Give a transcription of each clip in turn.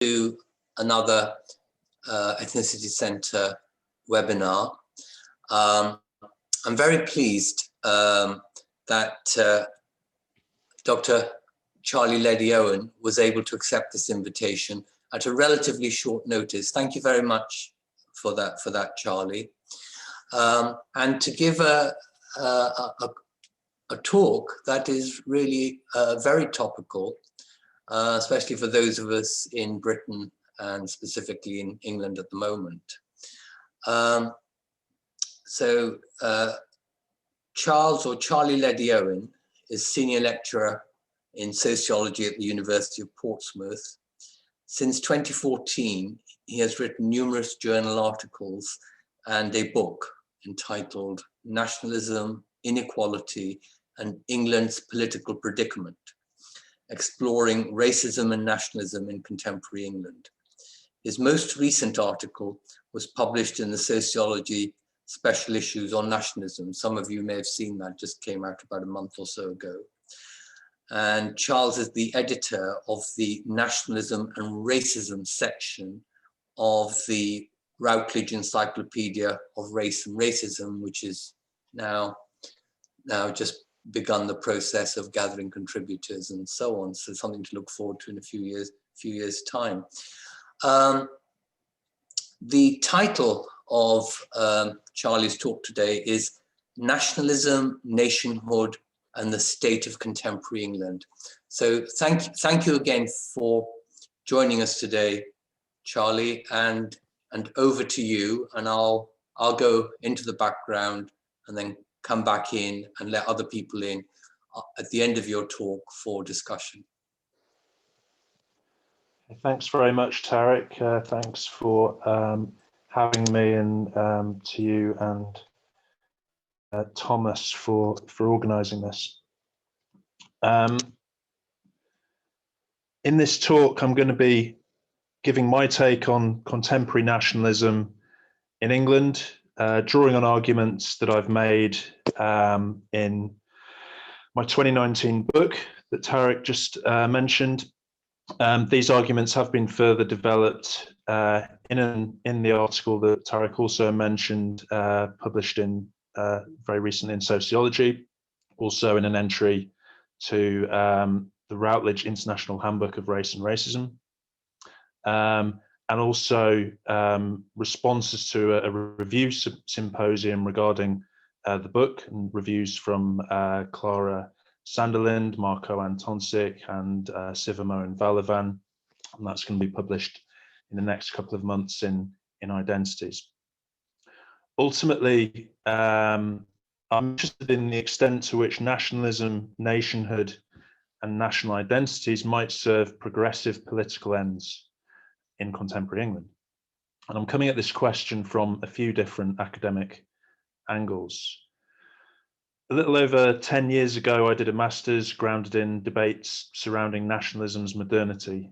to another Ethnicity Centre webinar. I'm very pleased that Dr. Charlie Leddy-Owen was able to accept this invitation at a relatively short notice. Thank you very much for that, Charlie. And to give a talk that is really very topical, especially for those of us in Britain and specifically in England at the moment. Charlie Leddy-Owen is senior lecturer in sociology at the University of Portsmouth. Since 2014, he has written numerous journal articles and a book entitled Nationalism, Inequality, and England's Political Predicament, exploring racism and nationalism in contemporary England. His most recent article was published in the Sociology Special Issues on Nationalism. Some of you may have seen that, just came out about a month or so ago. And Charles is the editor of the Nationalism and Racism section of the Routledge Encyclopedia of Race and Racism, which is now just begun the process of gathering contributors and so on. So something to look forward to in a few years' time. The title of Charlie's talk today is Nationalism, Nationhood, and the State of Contemporary England. So thank you again for joining us today, Charlie, and over to you, and I'll go into the background and then come back in and let other people in at the end of your talk for discussion. Thanks very much, Tarek. Thanks for having me, and to you and Thomas for organising this. In this talk, I'm going to be giving my take on contemporary nationalism in England, drawing on arguments that I've made in my 2019 book that Tarek just mentioned. These arguments have been further developed in the article that Tarek also mentioned, published in very recently in Sociology, also in an entry to the Routledge International Handbook of Race and Racism, and also responses to a review symposium regarding the book, and reviews from Clara Sanderlind, Marco Antonsik, and Sivamo and Valavan, and that's going to be published in the next couple of months in Identities. Ultimately, I'm interested in the extent to which nationalism, nationhood, and national identities might serve progressive political ends in contemporary England. And I'm coming at this question from a few different academic angles. A little over 10 years ago, I did a master's grounded in debates surrounding nationalism's modernity,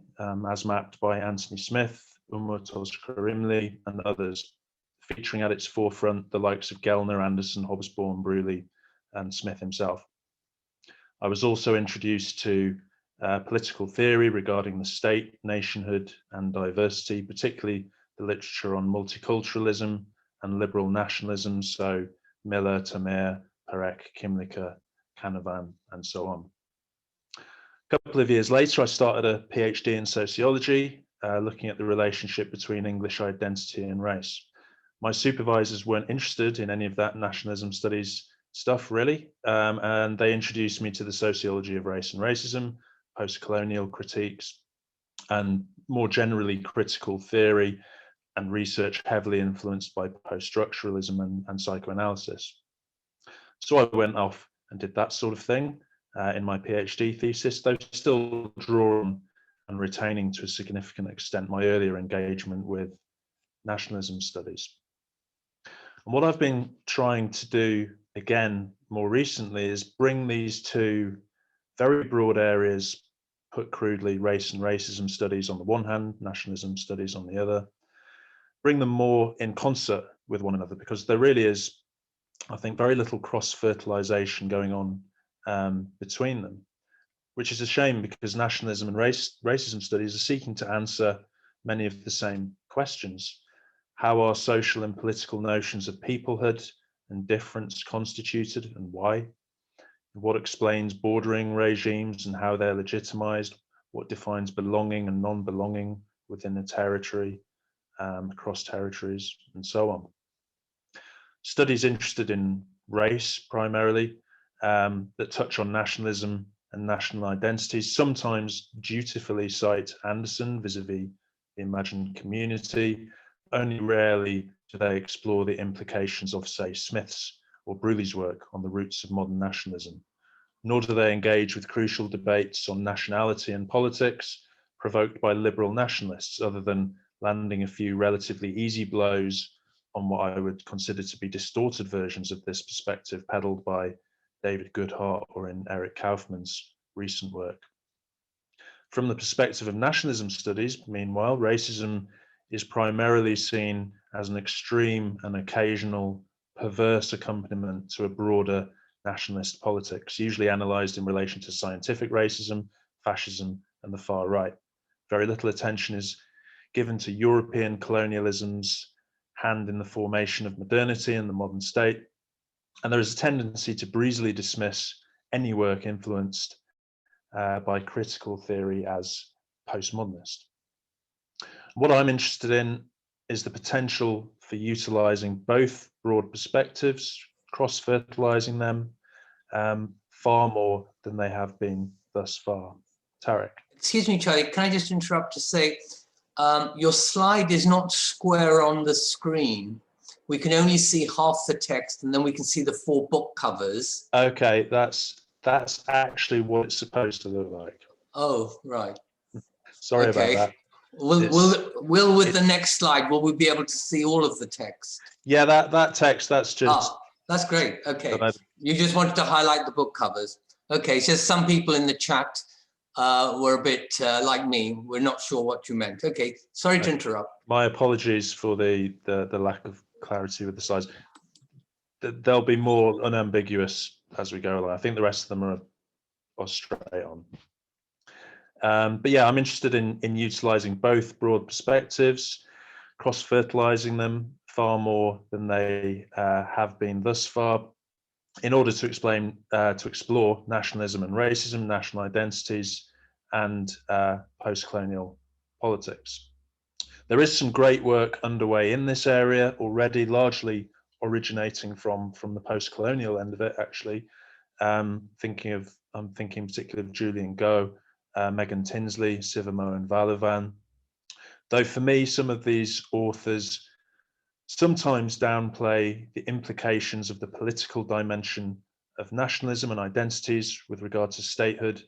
as mapped by Anthony Smith, Umut Ozkarimli, and others, featuring at its forefront the likes of Gellner, Anderson, Hobsbawm, Brewley, and Smith himself. I was also introduced to political theory regarding the state, nationhood, and diversity, particularly the literature on multiculturalism and liberal nationalism, so Miller, Tamir, Perek, Kimlicka, Canavan, and so on. A couple of years later, I started a PhD in sociology, looking at the relationship between English identity and race. My supervisors weren't interested in any of that nationalism studies stuff, really, and they introduced me to the sociology of race and racism, post-colonial critiques, and more generally critical theory and research heavily influenced by post-structuralism and psychoanalysis. So I went off and did that sort of thing in my PhD thesis, though still drawing and retaining to a significant extent my earlier engagement with nationalism studies. And what I've been trying to do again more recently is bring these two very broad areas, put crudely, race and racism studies on the one hand, nationalism studies on the other, bring them more in concert with one another, because there really is, I think, very little cross-fertilization going on between them, which is a shame, because nationalism and racism studies are seeking to answer many of the same questions. How are social and political notions of peoplehood and difference constituted, and why? What explains bordering regimes and how they're legitimized? What defines belonging and non-belonging within a territory, across territories, and so on. Studies interested in race primarily, that touch on nationalism and national identities, sometimes dutifully cite Anderson vis-a-vis the imagined community. Only rarely do they explore the implications of, say, Smith's or Bruley's work on the roots of modern nationalism, nor do they engage with crucial debates on nationality and politics provoked by liberal nationalists, other than landing a few relatively easy blows on what I would consider to be distorted versions of this perspective peddled by David Goodhart or in Eric Kaufman's recent work. From the perspective of nationalism studies, meanwhile, racism is primarily seen as an extreme and occasional perverse accompaniment to a broader nationalist politics, usually analysed in relation to scientific racism, fascism, and the far right. Very little attention is given to European colonialism's hand in the formation of modernity and the modern state, and there is a tendency to breezily dismiss any work influenced by critical theory as postmodernist. What I'm interested in is the potential for utilising both broad perspectives, cross-fertilising them, far more than they have been thus far. Tarek. Excuse me, Charlie, can I just interrupt to say, your slide is not square on the screen. We can only see half the text, and then we can see the 4 book covers. Okay, that's actually what it's supposed to look like. Oh, right. Sorry about that. Will with the next slide, will we be able to see all of the text? Yeah, that text, that's just... that's great. Okay. You just wanted to highlight the book covers. Okay, so some people in the chat were a bit like me. We're not sure what you meant. Okay, sorry to interrupt. My apologies for the lack of clarity with the slides. They'll be more unambiguous as we go along. I think the rest of them are straight on. But yeah, I'm interested in utilising both broad perspectives, cross-fertilising them far more than they have been thus far, in order to explore nationalism and racism, national identities, and post-colonial politics. There is some great work underway in this area already, largely originating from the post-colonial end of it, actually. I'm thinking particularly of Julian Go, Megan Tinsley, Sivamo and Valavan. Though for me, some of these authors sometimes downplay the implications of the political dimension of nationalism and identities with regard to statehood,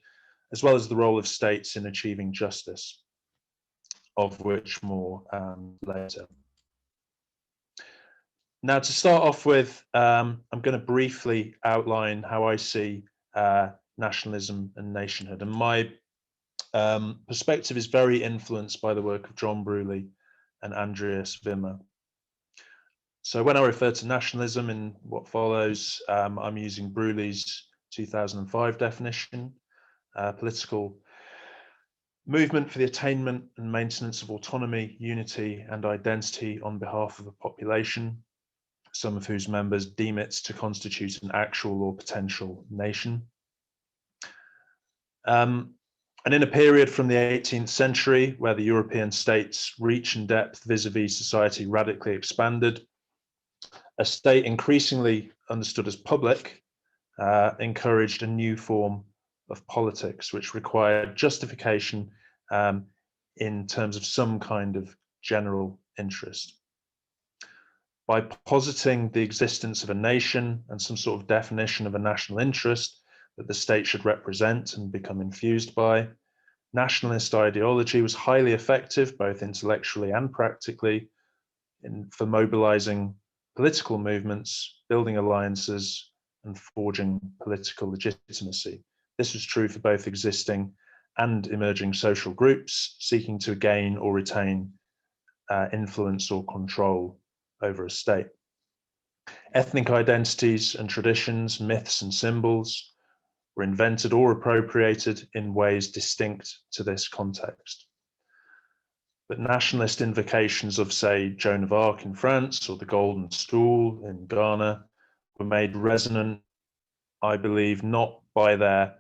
as well as the role of states in achieving justice, of which more later. Now, to start off with, I'm going to briefly outline how I see nationalism and nationhood. And my perspective is very influenced by the work of John Bruley and Andreas Wimmer. So when I refer to nationalism in what follows, I'm using Bruley's 2005 definition, political movement for the attainment and maintenance of autonomy, unity, and identity on behalf of a population, some of whose members deem it to constitute an actual or potential nation. And in a period from the 18th century, where the European states' reach and depth vis-a-vis society radically expanded, a state increasingly understood as public encouraged a new form of politics, which required justification in terms of some kind of general interest. By positing the existence of a nation and some sort of definition of a national interest that the state should represent and become infused by, nationalist ideology was highly effective, both intellectually and practically, for mobilizing political movements, building alliances, and forging political legitimacy. This was true for both existing and emerging social groups seeking to gain or retain influence or control over a state. Ethnic identities and traditions, myths and symbols were invented or appropriated in ways distinct to this context. But nationalist invocations of, say, Joan of Arc in France or the Golden Stool in Ghana were made resonant, I believe, not by their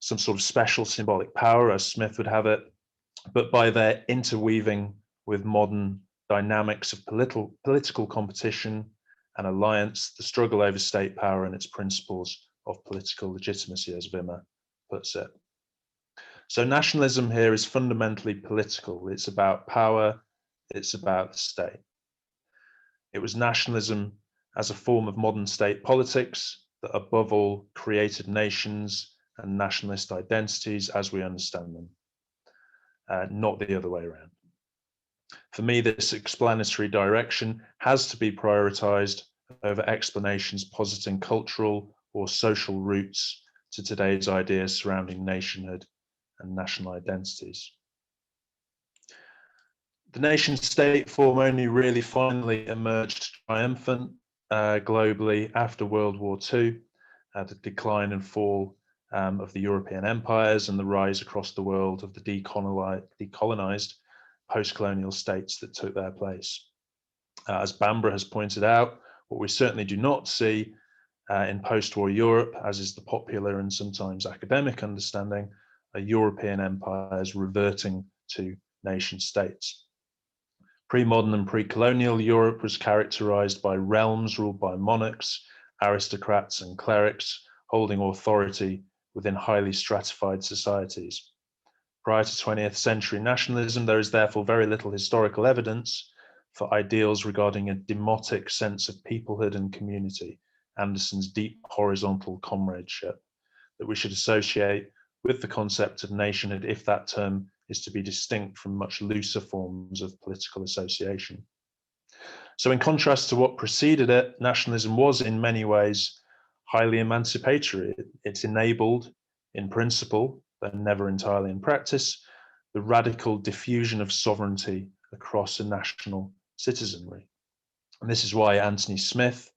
some sort of special symbolic power, as Smith would have it, but by their interweaving with modern dynamics of political competition and alliance, the struggle over state power and its principles of political legitimacy, as Wimmer puts it. So nationalism here is fundamentally political. It's about power, it's about the state. It was nationalism as a form of modern state politics that above all created nations and nationalist identities as we understand them, not the other way around. For me, this explanatory direction has to be prioritized over explanations positing cultural or social roots to today's ideas surrounding nationhood and national identities. The nation state form only really finally emerged triumphant globally after World War II, the decline and fall of the European empires and the rise across the world of the decolonized post-colonial states that took their place. As Bambra has pointed out, what we certainly do not see in post-war Europe, as is the popular and sometimes academic understanding, are European empires reverting to nation states. Pre-modern and pre-colonial Europe was characterized by realms ruled by monarchs, aristocrats and clerics holding authority within highly stratified societies. Prior to 20th century nationalism, there is therefore very little historical evidence for ideals regarding a demotic sense of peoplehood and community, Anderson's deep horizontal comradeship, that we should associate with the concept of nationhood if that term is to be distinct from much looser forms of political association. So in contrast to what preceded it, nationalism was in many ways highly emancipatory. It's enabled, in principle, but never entirely in practice, the radical diffusion of sovereignty across a national citizenry. And this is why Anthony Smith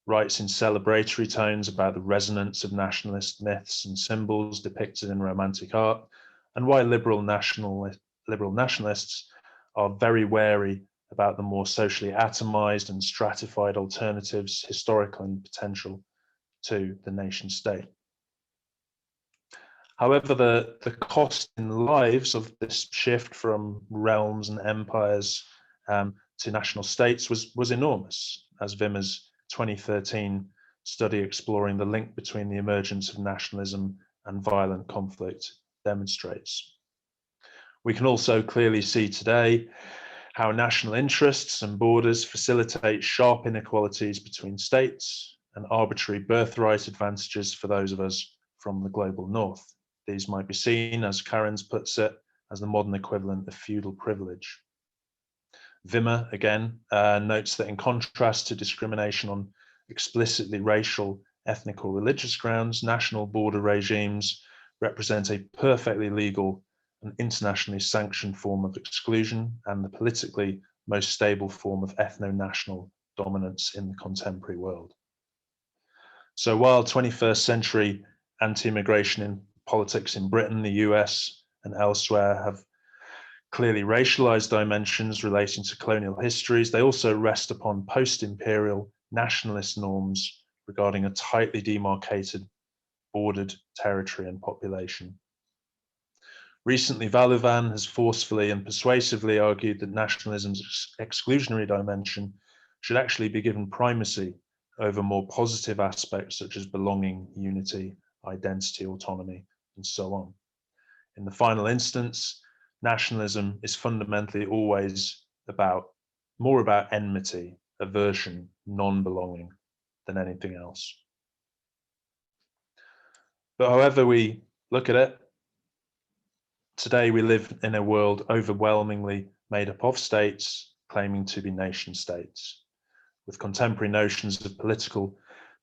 writes in celebratory tones about the resonance of nationalist myths and symbols depicted in Romantic art, and why liberal nationalists are very wary about the more socially atomized and stratified alternatives, historical and potential, to the nation state. However, the cost in lives of this shift from realms and empires to national states was enormous, as Wimmer's 2013 study exploring the link between the emergence of nationalism and violent conflict demonstrates. We can also clearly see today how national interests and borders facilitate sharp inequalities between states and arbitrary birthright advantages for those of us from the global north. These might be seen, as Karens puts it, as the modern equivalent of feudal privilege. Wimmer, again, notes that in contrast to discrimination on explicitly racial, ethnic or religious grounds, national border regimes represent a perfectly legal and internationally sanctioned form of exclusion and the politically most stable form of ethno-national dominance in the contemporary world. So while 21st century anti-immigration in politics in Britain, the US and elsewhere have clearly racialized dimensions relating to colonial histories, they also rest upon post-imperial nationalist norms regarding a tightly demarcated, bordered territory and population. Recently, Valuvan has forcefully and persuasively argued that nationalism's exclusionary dimension should actually be given primacy over more positive aspects such as belonging, unity, identity, autonomy, and so on. In the final instance, nationalism is fundamentally always more about enmity, aversion, non-belonging than anything else. But however we look at it, today we live in a world overwhelmingly made up of states claiming to be nation states, with contemporary notions of political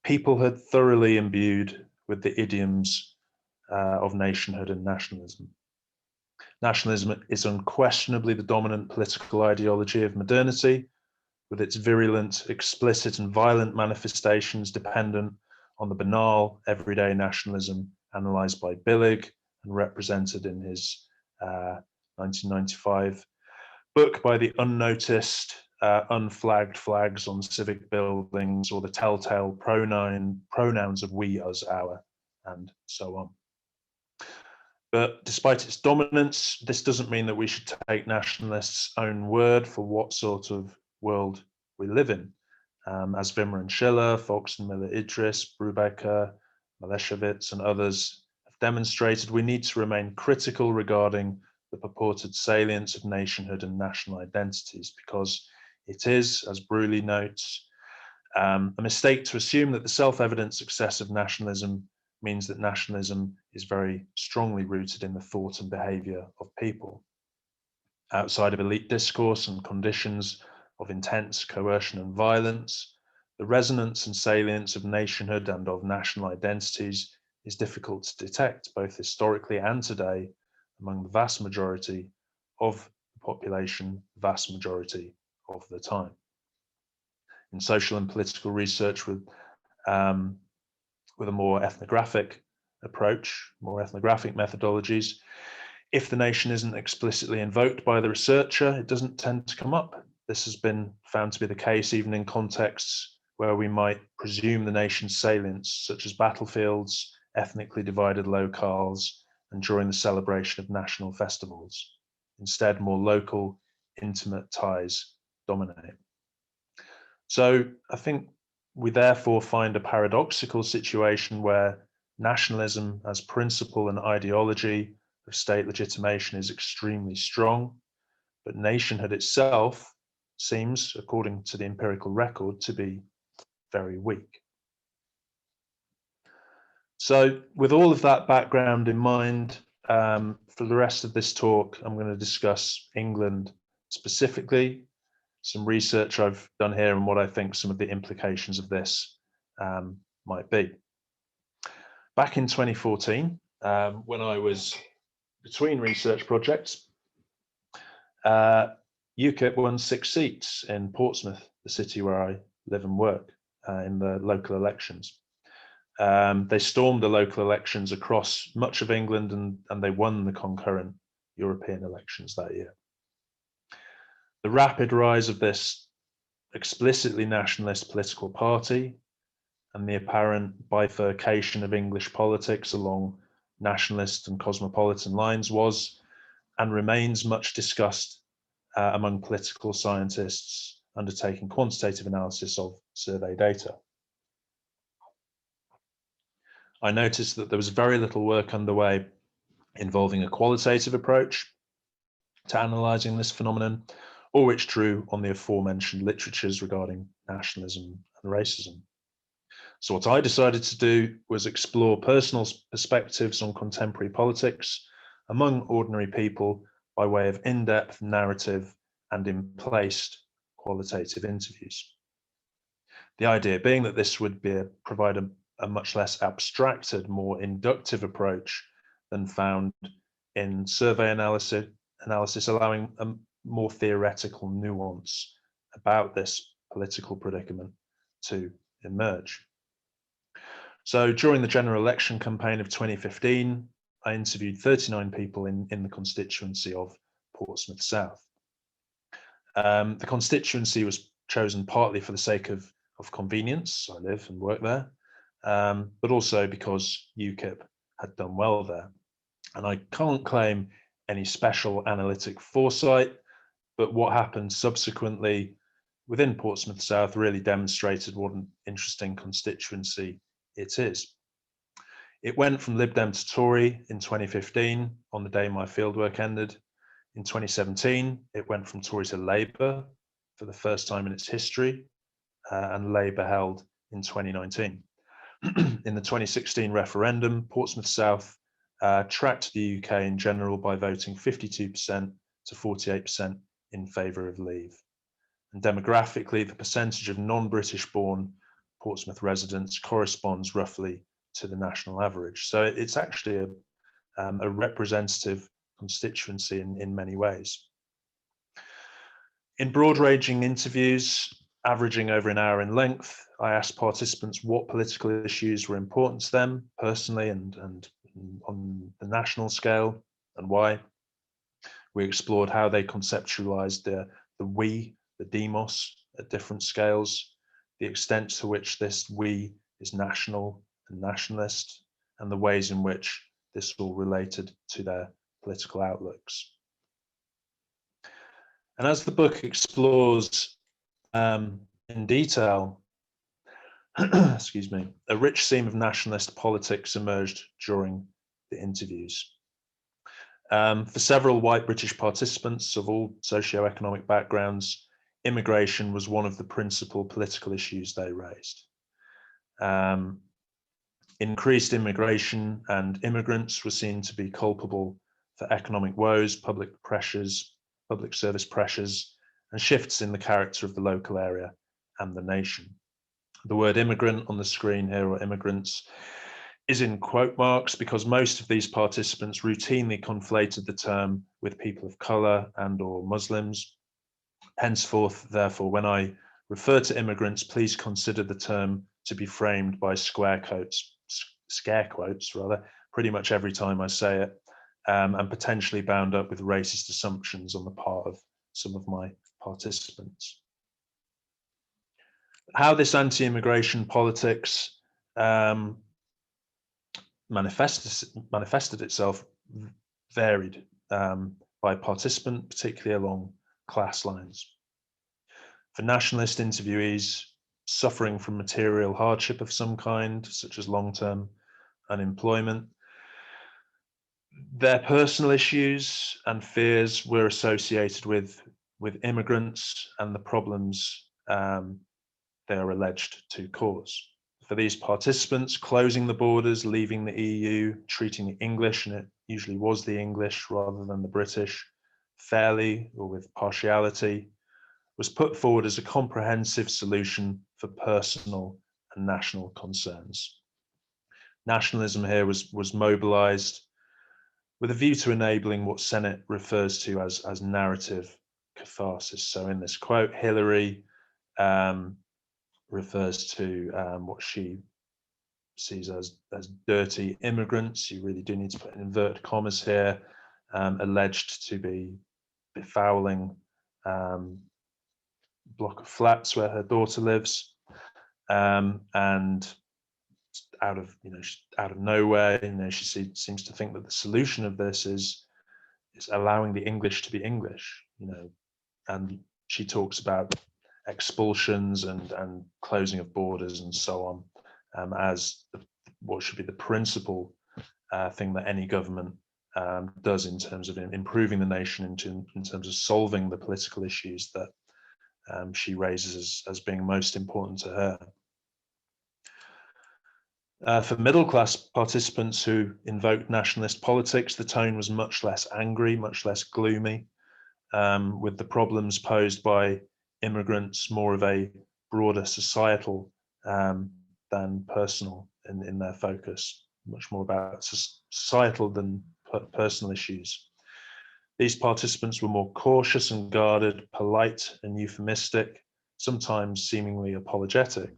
peoplehood thoroughly imbued with the idioms of nationhood and nationalism. Nationalism is unquestionably the dominant political ideology of modernity, with its virulent, explicit and violent manifestations dependent on the banal, everyday nationalism analysed by Billig and represented in his 1995 book by the unnoticed, unflagged flags on civic buildings, or the telltale pronouns of we, us, our, and so on. But despite its dominance, this doesn't mean that we should take nationalists' own word for what sort of world we live in. As Wimmer and Schiller, Fox and Miller-Idris, Brubaker, Maleshevitz, and others have demonstrated, we need to remain critical regarding the purported salience of nationhood and national identities, because it is, as Bruley notes, a mistake to assume that the self-evident success of nationalism means that nationalism is very strongly rooted in the thought and behaviour of people. Outside of elite discourse and conditions of intense coercion and violence, the resonance and salience of nationhood and of national identities is difficult to detect, both historically and today, among the vast majority of the population, vast majority of the time. In social and political research with a more ethnographic approach, more ethnographic methodologies, if the nation isn't explicitly invoked by the researcher, it doesn't tend to come up. This has been found to be the case even in contexts where we might presume the nation's salience, such as battlefields, ethnically divided locales, and during the celebration of national festivals. Instead, more local, intimate ties dominate. So I think we therefore find a paradoxical situation where nationalism as principle and ideology of state legitimation is extremely strong, but nationhood itself seems, according to the empirical record, to be very weak. So with all of that background in mind, for the rest of this talk, I'm going to discuss England specifically, some research I've done here, and what I think some of the implications of this might be. Back in 2014, when I was between research projects, UKIP won 6 seats in Portsmouth, the city where I live and work, in the local elections. They stormed the local elections across much of England, and they won the concurrent European elections that year. The rapid rise of this explicitly nationalist political party and the apparent bifurcation of English politics along nationalist and cosmopolitan lines was and remains much discussed among political scientists undertaking quantitative analysis of survey data. I noticed that there was very little work underway involving a qualitative approach to analysing this phenomenon, or which drew on the aforementioned literatures regarding nationalism and racism. So what I decided to do was explore personal perspectives on contemporary politics among ordinary people by way of in-depth narrative and in-placed qualitative interviews. The idea being that this would provide a much less abstracted, more inductive approach than found in survey analysis, allowing a more theoretical nuance about this political predicament to emerge. So during the general election campaign of 2015, I interviewed 39 people in the constituency of Portsmouth South. The constituency was chosen partly for the sake of convenience. I live and work there, but also because UKIP had done well there. And I can't claim any special analytic foresight, but what happened subsequently within Portsmouth South really demonstrated what an interesting constituency it is. It went from Lib Dem to Tory in 2015 on the day my fieldwork ended. In 2017, it went from Tory to Labour for the first time in its history, and Labour held in 2019. In the 2016 referendum, Portsmouth South tracked the UK in general by voting 52% to 48% in favour of Leave. And demographically, the percentage of non-British born Portsmouth residents corresponds roughly to the national average. So it's actually a representative constituency in many ways. In broad-ranging interviews, averaging over an hour in length, I asked participants what political issues were important to them personally and on the national scale, and why. We explored how they conceptualized the we, the demos, at different scales, the extent to which this we is national and nationalist, and the ways in which this all related to their political outlooks. And as the book explores in detail, excuse me, a rich theme of nationalist politics emerged during the interviews. For several white British participants of all socioeconomic backgrounds, immigration was one of the principal political issues they raised. Increased immigration and immigrants were seen to be culpable for economic woes, public pressures, public service pressures, and shifts in the character of the local area and the nation. The word immigrant on the screen here, or immigrants, is in quote marks because most of these participants routinely conflated the term with people of colour and or Muslims. Henceforth, therefore, when I refer to immigrants, please consider the term to be framed by scare quotes pretty much every time I say it, and potentially bound up with racist assumptions on the part of some of my participants. How this anti-immigration politics manifested itself varied by participant, particularly along class lines. For nationalist interviewees suffering from material hardship of some kind, such as long-term unemployment, their personal issues and fears were associated with immigrants and the problems they are alleged to cause. For these participants, closing the borders, leaving the EU, treating the English, and it usually was the English rather than the British, fairly or with partiality, was put forward as a comprehensive solution for personal and national concerns. Nationalism here was mobilized with a view to enabling what Sennett refers to as narrative catharsis. So in this quote, Hillary refers to what she sees as dirty immigrants. You really do need to put inverted commas here, alleged to be befouling block of flats where her daughter lives, and out of nowhere, she seems to think that the solution of this is allowing the English to be English, and she talks about expulsions and closing of borders and so on as what should be the principal thing that any government does in terms of improving the nation, in terms of solving the political issues that she raises as being most important to her. For middle-class participants who invoked nationalist politics, the tone was much less angry, much less gloomy, with the problems posed by immigrants more of a broader societal than personal in their focus, much more about societal than personal issues. These participants were more cautious and guarded, polite and euphemistic, sometimes seemingly apologetic,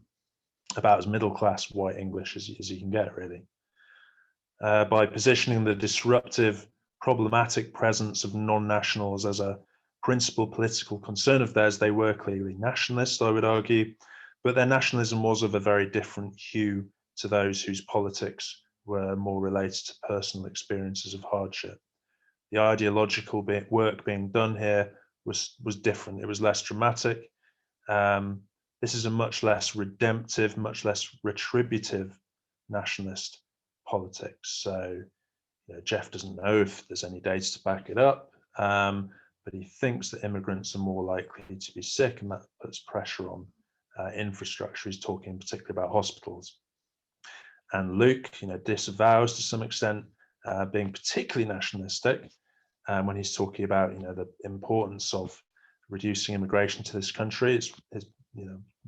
about as middle-class white English as you can get, really. By positioning the disruptive, problematic presence of non-nationals as a principal political concern of theirs, they were clearly nationalist, I would argue, but their nationalism was of a very different hue to those whose politics were more related to personal experiences of hardship. The ideological work being done here was different. It was less dramatic. This is a much less redemptive, much less retributive nationalist politics. So Jeff doesn't know if there's any data to back it up, but he thinks that immigrants are more likely to be sick, and that puts pressure on infrastructure. He's talking particularly about hospitals. And Luke, disavows to some extent being particularly nationalistic when he's talking about the importance of reducing immigration to this country. It's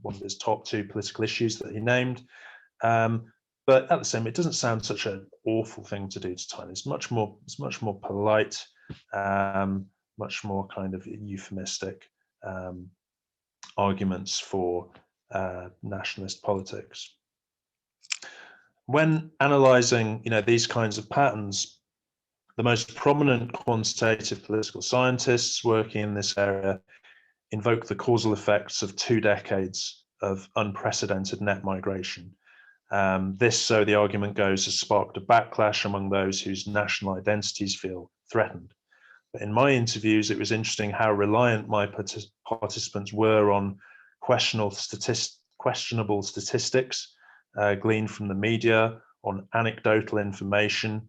one of his top two political issues that he named. But at the same, it doesn't sound such an awful thing to do to time. It's much more polite, much more kind of euphemistic arguments for nationalist politics. When analysing, these kinds of patterns, The most prominent quantitative political scientists working in this area invoke the causal effects of 2 decades of unprecedented net migration. This, so the argument goes, has sparked a backlash among those whose national identities feel threatened. But in my interviews, it was interesting how reliant my participants were on questionable statistics gleaned from the media, on anecdotal information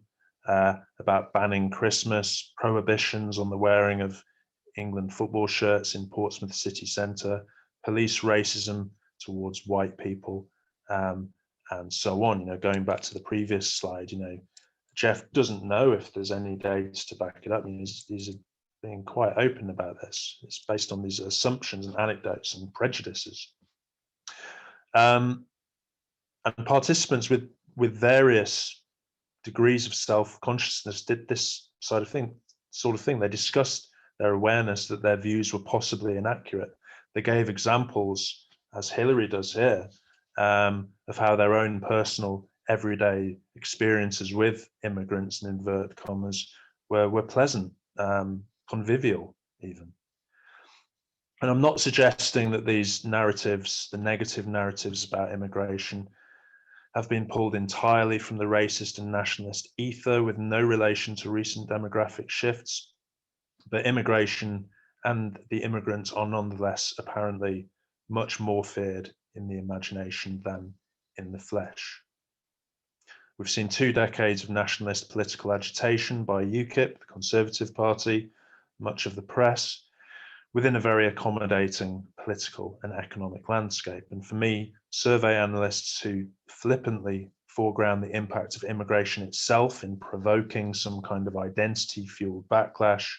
about banning Christmas, prohibitions on the wearing of England football shirts in Portsmouth city centre, police racism towards white people, and so on. Going back to the previous slide, Jeff doesn't know if there's any data to back it up. He's being quite open about this. It's based on these assumptions and anecdotes and prejudices. And participants with various degrees of self-consciousness did this sort of thing. They discussed their awareness that their views were possibly inaccurate. They gave examples, as Hilary does here, of how their own personal everyday experiences with immigrants, in inverted commas, were pleasant, convivial even. And I'm not suggesting that these narratives, the negative narratives about immigration, have been pulled entirely from the racist and nationalist ether with no relation to recent demographic shifts, but immigration and the immigrants are nonetheless apparently much more feared in the imagination than in the flesh. We've seen 2 decades of nationalist political agitation by UKIP, the Conservative Party, much of the press, within a very accommodating political and economic landscape. And for me, survey analysts who flippantly foreground the impact of immigration itself in provoking some kind of identity-fueled backlash,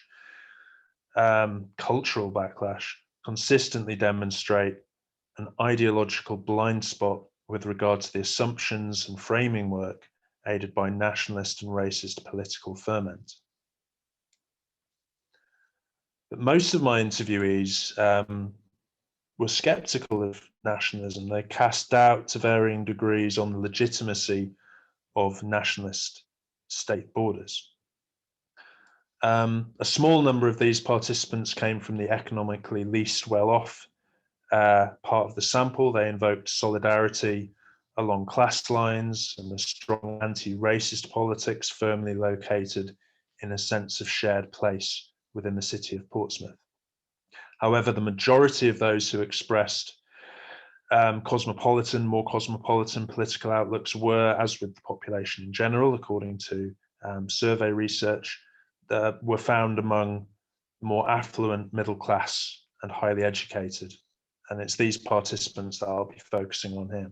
cultural backlash, consistently demonstrate an ideological blind spot with regard to the assumptions and framing work aided by nationalist and racist political ferment. But most of my interviewees were skeptical of nationalism. They cast doubt to varying degrees on the legitimacy of nationalist state borders. A small number of these participants came from the economically least well-off part of the sample. They invoked solidarity along class lines and the strong anti-racist politics firmly located in a sense of shared place within the city of Portsmouth. However, the majority of those who expressed more cosmopolitan political outlooks were, as with the population in general, according to survey research, were found among more affluent, middle class and highly educated. And it's these participants that I'll be focusing on here.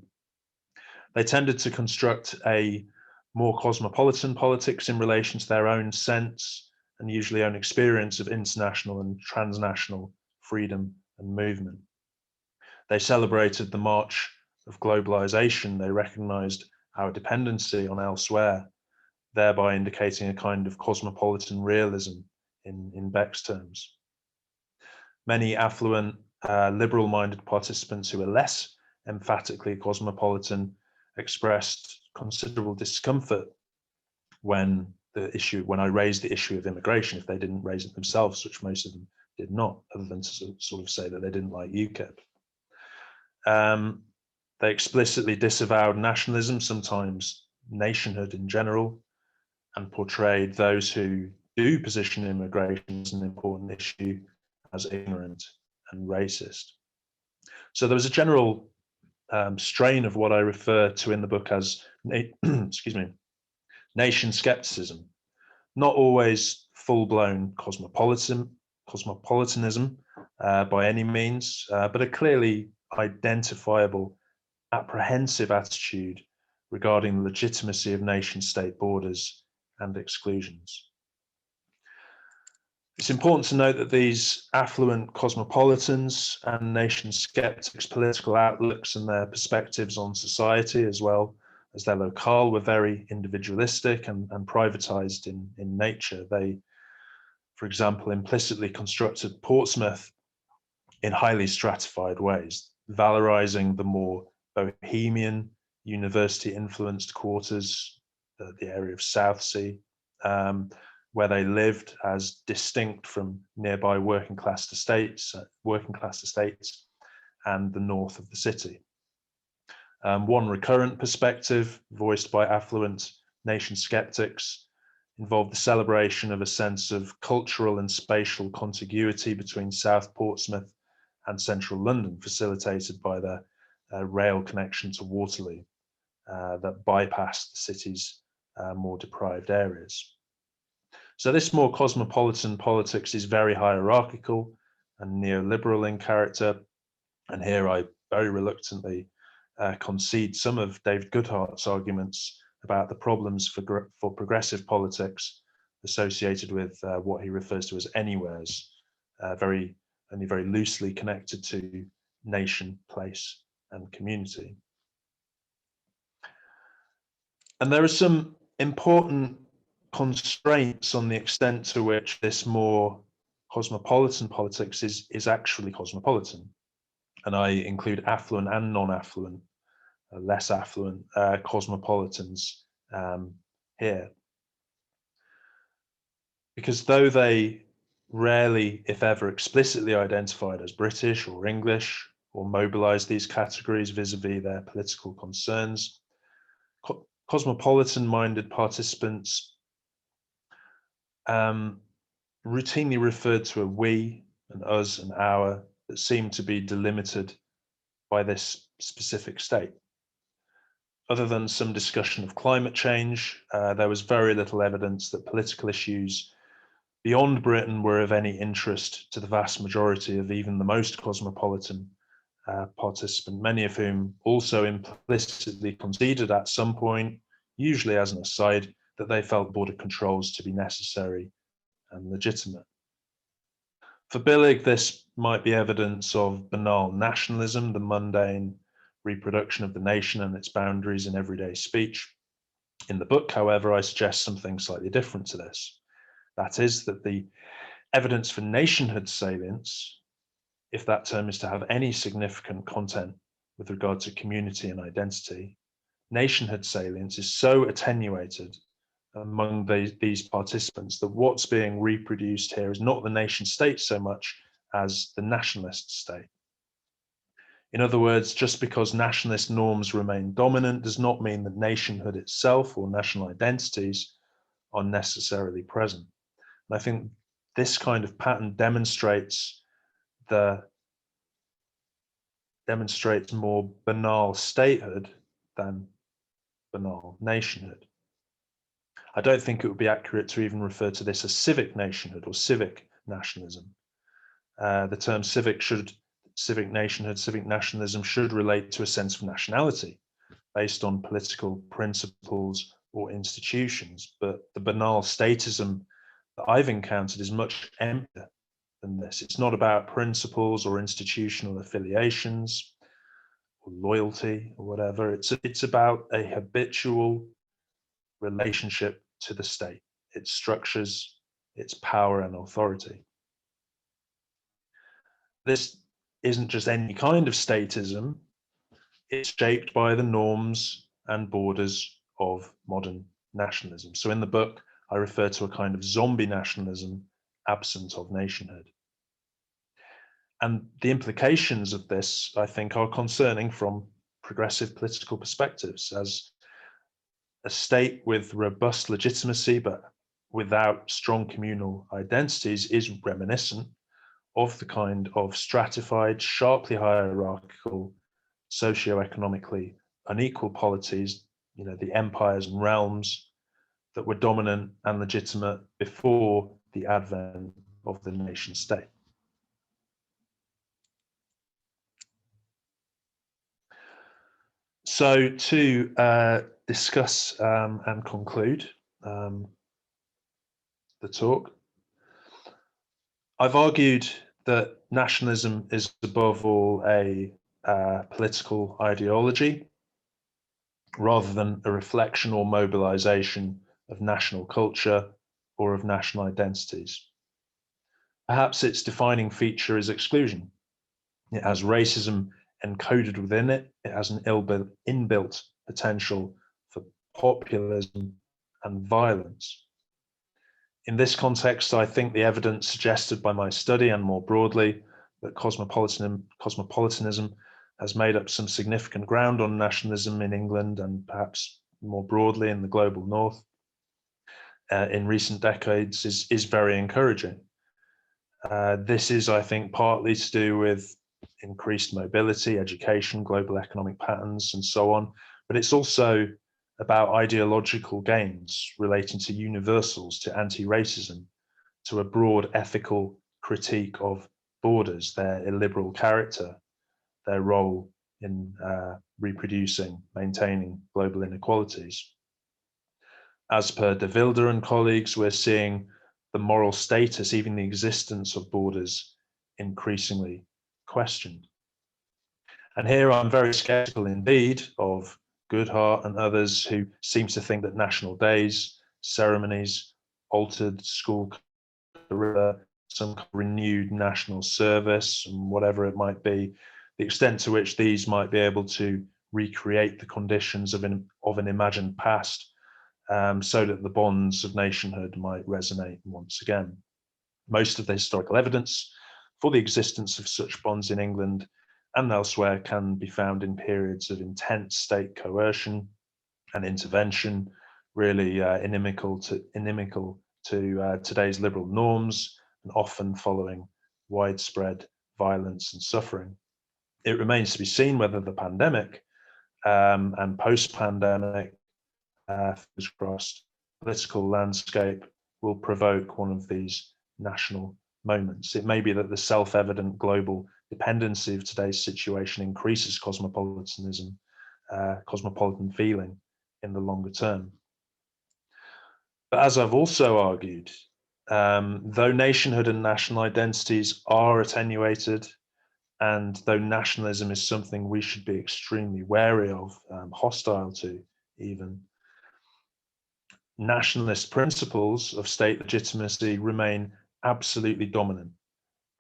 They tended to construct a more cosmopolitan politics in relation to their own sense and usually own experience of international and transnational freedom and movement. They celebrated the march of globalization. They recognized our dependency on elsewhere, thereby indicating a kind of cosmopolitan realism in Beck's terms. Many affluent, liberal-minded participants who were less emphatically cosmopolitan expressed considerable discomfort when I raised the issue of immigration, if they didn't raise it themselves, which most of them did not, other than to sort of say that they didn't like UKIP. They explicitly disavowed nationalism, sometimes nationhood in general, and portrayed those who do position immigration as an important issue as ignorant and racist. So there was a general strain of what I refer to in the book as nation skepticism, not always full-blown cosmopolitanism by any means, but a clearly identifiable, apprehensive attitude regarding the legitimacy of nation-state borders and exclusions. It's important to note that these affluent cosmopolitans and nation skeptics' political outlooks and their perspectives on society, as well as their locale, were very individualistic and privatized in nature. They, for example, implicitly constructed Portsmouth in highly stratified ways, valorizing the more bohemian, university-influenced quarters, the area of Southsea, where they lived as distinct from nearby working class estates and the north of the city. One recurrent perspective voiced by affluent nation skeptics involved the celebration of a sense of cultural and spatial contiguity between South Portsmouth and central London, facilitated by the rail connection to Waterloo that bypassed the city's more deprived areas. So this more cosmopolitan politics is very hierarchical and neoliberal in character, and here I very reluctantly concede some of David Goodhart's arguments about the problems for progressive politics associated with what he refers to as anywheres, only very loosely connected to nation, place, and community. And there are some important constraints on the extent to which this more cosmopolitan politics is actually cosmopolitan. And I include affluent and non-affluent, less affluent cosmopolitans here. Because though they rarely, if ever, explicitly identified as British or English or mobilized these categories vis-a-vis their political concerns, cosmopolitan-minded participants routinely referred to a we, an us, and our that seemed to be delimited by this specific state. Other than some discussion of climate change, there was very little evidence that political issues beyond Britain were of any interest to the vast majority of even the most cosmopolitan participant, many of whom also implicitly conceded at some point, usually as an aside, that they felt border controls to be necessary and legitimate. For Billig, this might be evidence of banal nationalism, the mundane reproduction of the nation and its boundaries in everyday speech. In the book, however, I suggest something slightly different to this. That is, that the evidence for nationhood salience, if that term is to have any significant content with regard to community and identity, nationhood salience is so attenuated among these participants that what's being reproduced here is not the nation state so much as the nationalist state. In other words, just because nationalist norms remain dominant does not mean that nationhood itself or national identities are necessarily present. And I think this kind of pattern demonstrates more banal statehood than banal nationhood. I don't think it would be accurate to even refer to this as civic nationhood or civic nationalism. The term civic nationhood, civic nationalism should relate to a sense of nationality based on political principles or institutions, but the banal statism that I've encountered is much emptier than this. It's not about principles or institutional affiliations or loyalty or whatever. It's about a habitual relationship to the state, its structures, its power and authority. This isn't just any kind of statism, it's shaped by the norms and borders of modern nationalism. So in the book, I refer to a kind of zombie nationalism absent of nationhood. And the implications of this, I think, are concerning from progressive political perspectives, as a state with robust legitimacy but without strong communal identities is reminiscent of the kind of stratified, sharply hierarchical, socio-economically unequal polities, the empires and realms that were dominant and legitimate before the advent of the nation state. So to discuss and conclude the talk, I've argued that nationalism is above all a political ideology rather than a reflection or mobilization of national culture or of national identities. Perhaps its defining feature is exclusion. It has racism encoded within it. It has an inbuilt potential for populism and violence. In this context, I think the evidence suggested by my study and more broadly that cosmopolitanism has made up some significant ground on nationalism in England and perhaps more broadly in the global north in recent decades is very encouraging. This is, I think, partly to do with increased mobility, education, global economic patterns, and so on. But it's also about ideological gains relating to universals, to anti-racism, to a broad ethical critique of borders, their illiberal character, their role in reproducing, maintaining global inequalities. As per De Wilde and colleagues, we're seeing the moral status, even the existence of borders, increasingly questioned. And here I'm very skeptical indeed of Goodhart and others who seem to think that national days, ceremonies, altered school curricula, some renewed national service, and whatever it might be, the extent to which these might be able to recreate the conditions of an imagined past, so that the bonds of nationhood might resonate once again. Most of the historical evidence for the existence of such bonds in England and elsewhere can be found in periods of intense state coercion and intervention, really inimical to today's liberal norms, and often following widespread violence and suffering. It remains to be seen whether the pandemic and post-pandemic fingers crossed, political landscape will provoke one of these national moments. It may be that the self-evident global dependency of today's situation increases cosmopolitanism, cosmopolitan feeling in the longer term. But as I've also argued, though nationhood and national identities are attenuated, and though nationalism is something we should be extremely wary of, hostile to even, nationalist principles of state legitimacy remain absolutely dominant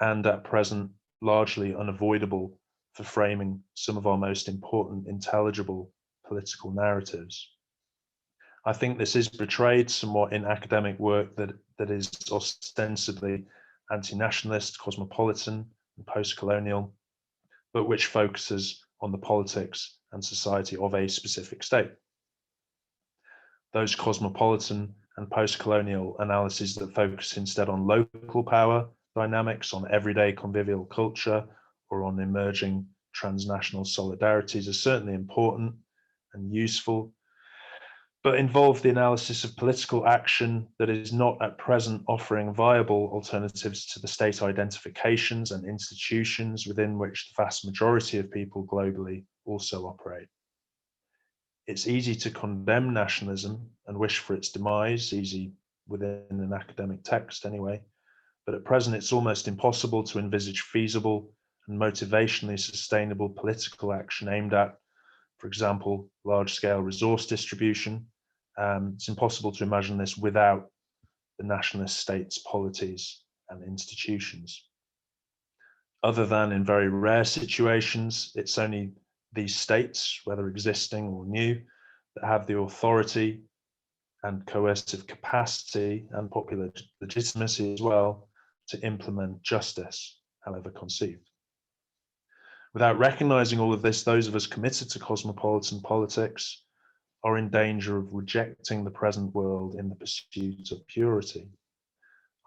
and at present largely unavoidable for framing some of our most important intelligible political narratives. I think this is portrayed somewhat in academic work that is ostensibly anti-nationalist, cosmopolitan, and post-colonial, but which focuses on the politics and society of a specific state. Those cosmopolitan and post-colonial analyses that focus instead on local power dynamics, on everyday convivial culture, or on emerging transnational solidarities are certainly important and useful, but involve the analysis of political action that is not at present offering viable alternatives to the state identifications and institutions within which the vast majority of people globally also operate. It's easy to condemn nationalism and wish for its demise, easy within an academic text anyway, but at present it's almost impossible to envisage feasible and motivationally sustainable political action aimed at, for example, large-scale resource distribution. It's impossible to imagine this without the nationalist state's polities and institutions. Other than in very rare situations, it's only these states, whether existing or new, that have the authority and coercive capacity and popular legitimacy as well to implement justice, however conceived. Without recognizing all of this, those of us committed to cosmopolitan politics are in danger of rejecting the present world in the pursuit of purity.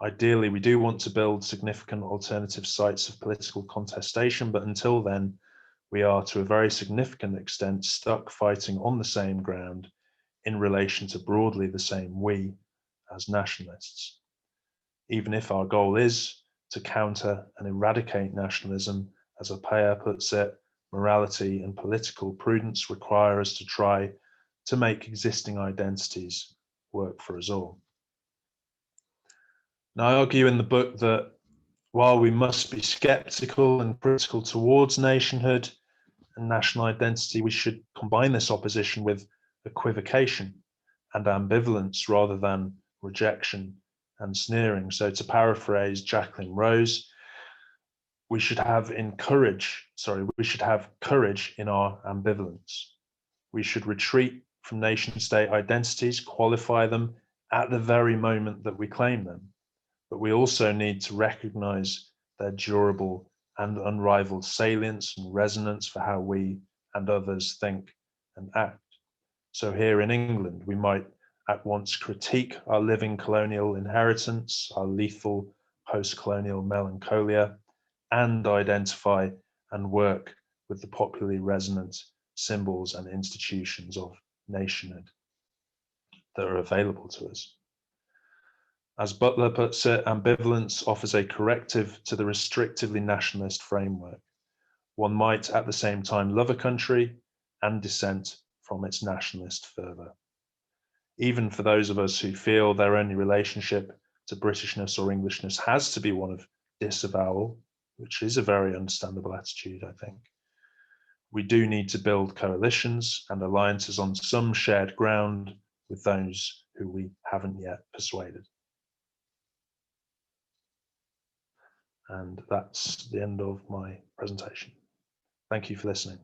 Ideally, we do want to build significant alternative sites of political contestation, but until then, we are to a very significant extent stuck fighting on the same ground in relation to broadly the same we as nationalists. Even if our goal is to counter and eradicate nationalism, as Appiah puts it, morality and political prudence require us to try to make existing identities work for us all. Now, I argue in the book that while we must be skeptical and critical towards nationhood and national identity, we should combine this opposition with equivocation and ambivalence rather than rejection and sneering. So to paraphrase Jacqueline Rose, we should have courage in our ambivalence. We should retreat from nation state identities, qualify them, at the very moment that we claim them, but we also need to recognize their durable and unrivaled salience and resonance for how we and others think and act. So here in England, we might at once critique our living colonial inheritance, our lethal post-colonial melancholia, and identify and work with the popularly resonant symbols and institutions of nationhood that are available to us. As Butler puts it, ambivalence offers a corrective to the restrictively nationalist framework. One might at the same time love a country and dissent from its nationalist fervour. Even for those of us who feel their only relationship to Britishness or Englishness has to be one of disavowal, which is a very understandable attitude, I think, we do need to build coalitions and alliances on some shared ground with those who we haven't yet persuaded. And that's the end of my presentation. Thank you for listening.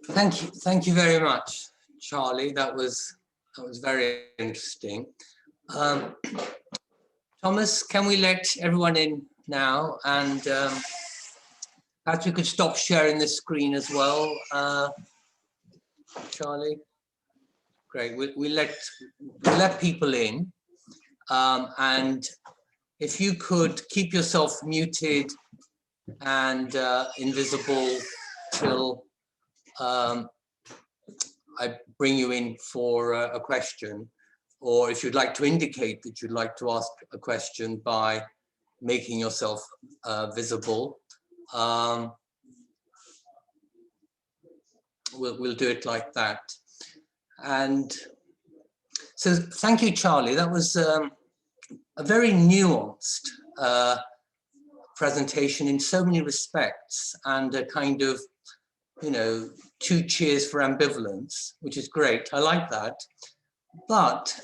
Thank you very much, Charlie. That was very interesting. Thomas, can we let everyone in now? And perhaps we could stop sharing the screen as well, Charlie. Great. We let people in, and if you could keep yourself muted and invisible till I bring you in for a question, or if you'd like to indicate that you'd like to ask a question by making yourself visible, we'll do it like that. And so thank you, Charlie. That was a very nuanced presentation in so many respects, and a kind of, you know, 2 cheers for ambivalence, which is great. I like that. But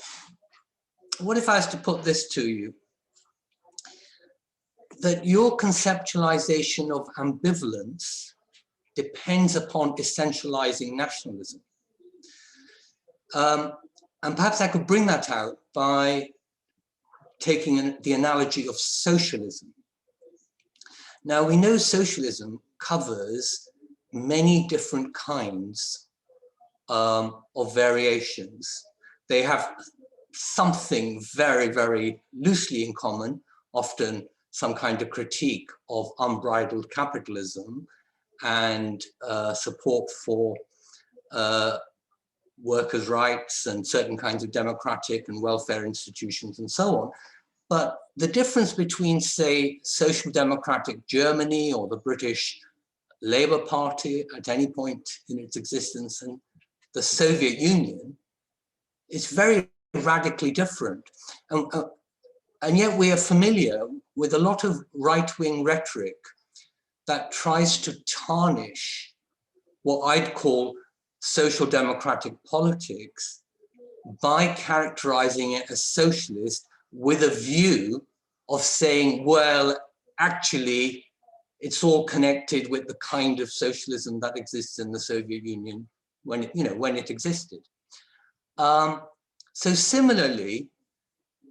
what if I was to put this to you? That your conceptualization of ambivalence depends upon essentializing nationalism. And perhaps I could bring that out by taking the analogy of socialism. Now, we know socialism covers many different kinds of variations. They have something very, very loosely in common, often some kind of critique of unbridled capitalism and support for workers' rights and certain kinds of democratic and welfare institutions and so on. But the difference between, say, social democratic Germany or the British Labour Party at any point in its existence and the Soviet Union is very radically different. And yet we are familiar with a lot of right-wing rhetoric that tries to tarnish what I'd call social democratic politics by characterizing it as socialist with a view of saying, well, actually, it's all connected with the kind of socialism that exists in the Soviet Union when it existed. So similarly,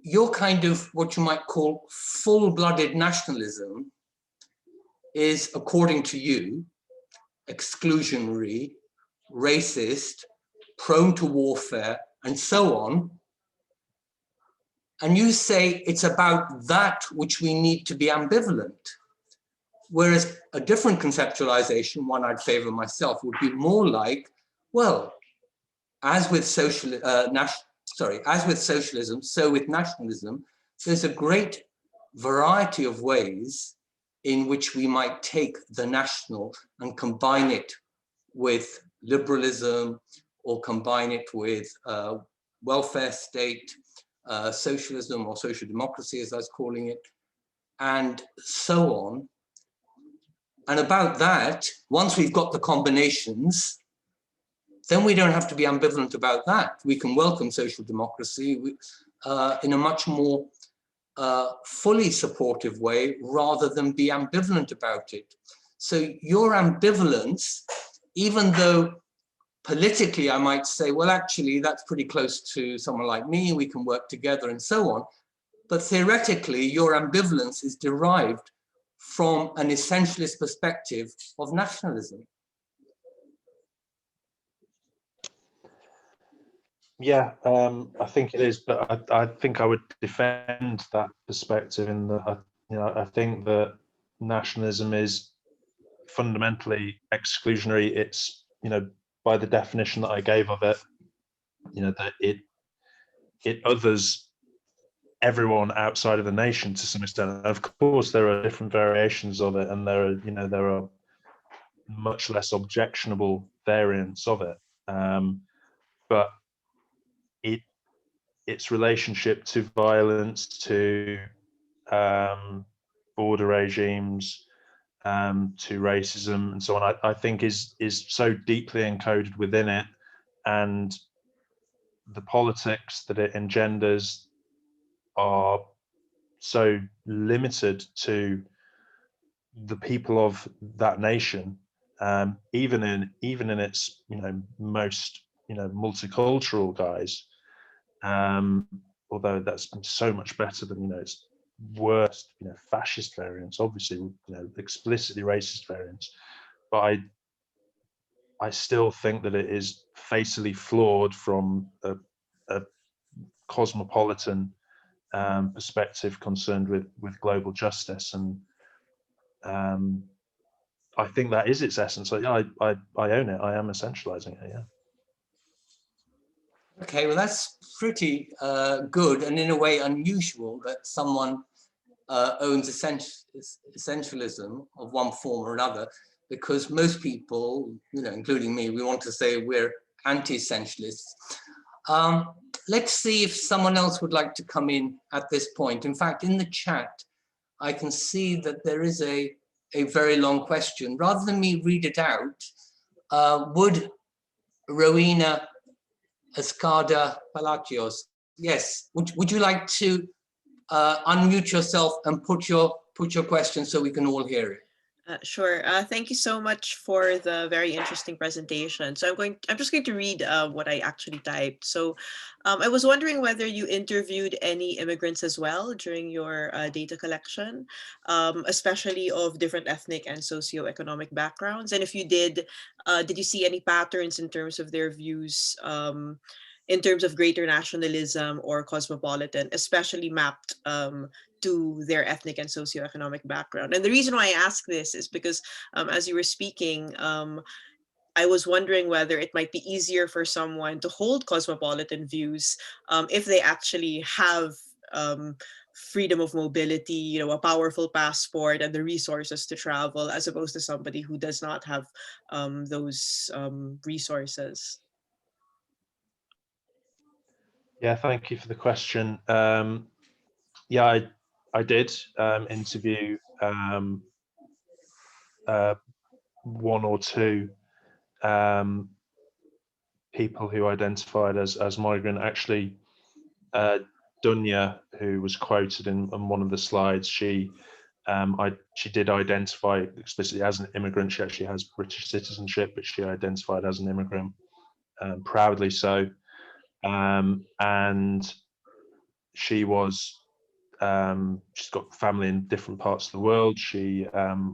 your kind of what you might call full-blooded nationalism is, according to you, exclusionary, racist, prone to warfare, and so on. And you say it's about that which we need to be ambivalent. Whereas a different conceptualization, one I'd favor myself, would be more like, well, as with socialism, so with nationalism, there's a great variety of ways in which we might take the national and combine it with liberalism, or combine it with welfare state, socialism or social democracy, as I was calling it, and so on. And about that, once we've got the combinations, then we don't have to be ambivalent about that. We can welcome social democracy in a much more fully supportive way, rather than be ambivalent about it. So your ambivalence, even though politically, I might say, well, actually, that's pretty close to someone like me. We can work together and so on. But theoretically, your ambivalence is derived from an essentialist perspective of nationalism. Yeah, I think it is, but I think I would defend that perspective in that, I think that nationalism is fundamentally exclusionary. It's, by the definition that I gave of it, that it others everyone outside of the nation to some extent. And of course, there are different variations of it, and there are much less objectionable variants of it. But its relationship to violence, to border regimes, to racism, and so on, I think is so deeply encoded within it, and the politics that it engenders are so limited to the people of that nation, even in its most multicultural guise. Although that's been so much better than its worst fascist variants, obviously explicitly racist variants. But I still think that it is facially flawed from a cosmopolitan perspective concerned with global justice, and I think that is its essence. I own it. I am essentializing it. Yeah. Okay, well, that's pretty good, and in a way unusual that someone owns essentialism of one form or another, because most people, including me, we want to say we're anti-essentialists. Let's see if someone else would like to come in at this point. In fact, in the chat, I can see that there is a very long question. Rather than me read it out, would Rowena Escada Palacios, yes, would you like to unmute yourself and put your question so we can all hear it? Sure. Thank you so much for the very interesting presentation. So I'm just going to read what I actually typed. So I was wondering whether you interviewed any immigrants as well during your data collection, especially of different ethnic and socioeconomic backgrounds. And if you did you see any patterns in terms of their views in terms of greater nationalism or cosmopolitan, especially mapped to their ethnic and socioeconomic background? And the reason why I ask this is because as you were speaking, I was wondering whether it might be easier for someone to hold cosmopolitan views if they actually have freedom of mobility, a powerful passport and the resources to travel, as opposed to somebody who does not have those resources. Yeah, thank you for the question. Yeah, I did interview one or two people who identified as migrant. Actually, Dunya, who was quoted in one of the slides, she did identify explicitly as an immigrant. She actually has British citizenship, but she identified as an immigrant, proudly so. And she was, she's got family in different parts of the world. She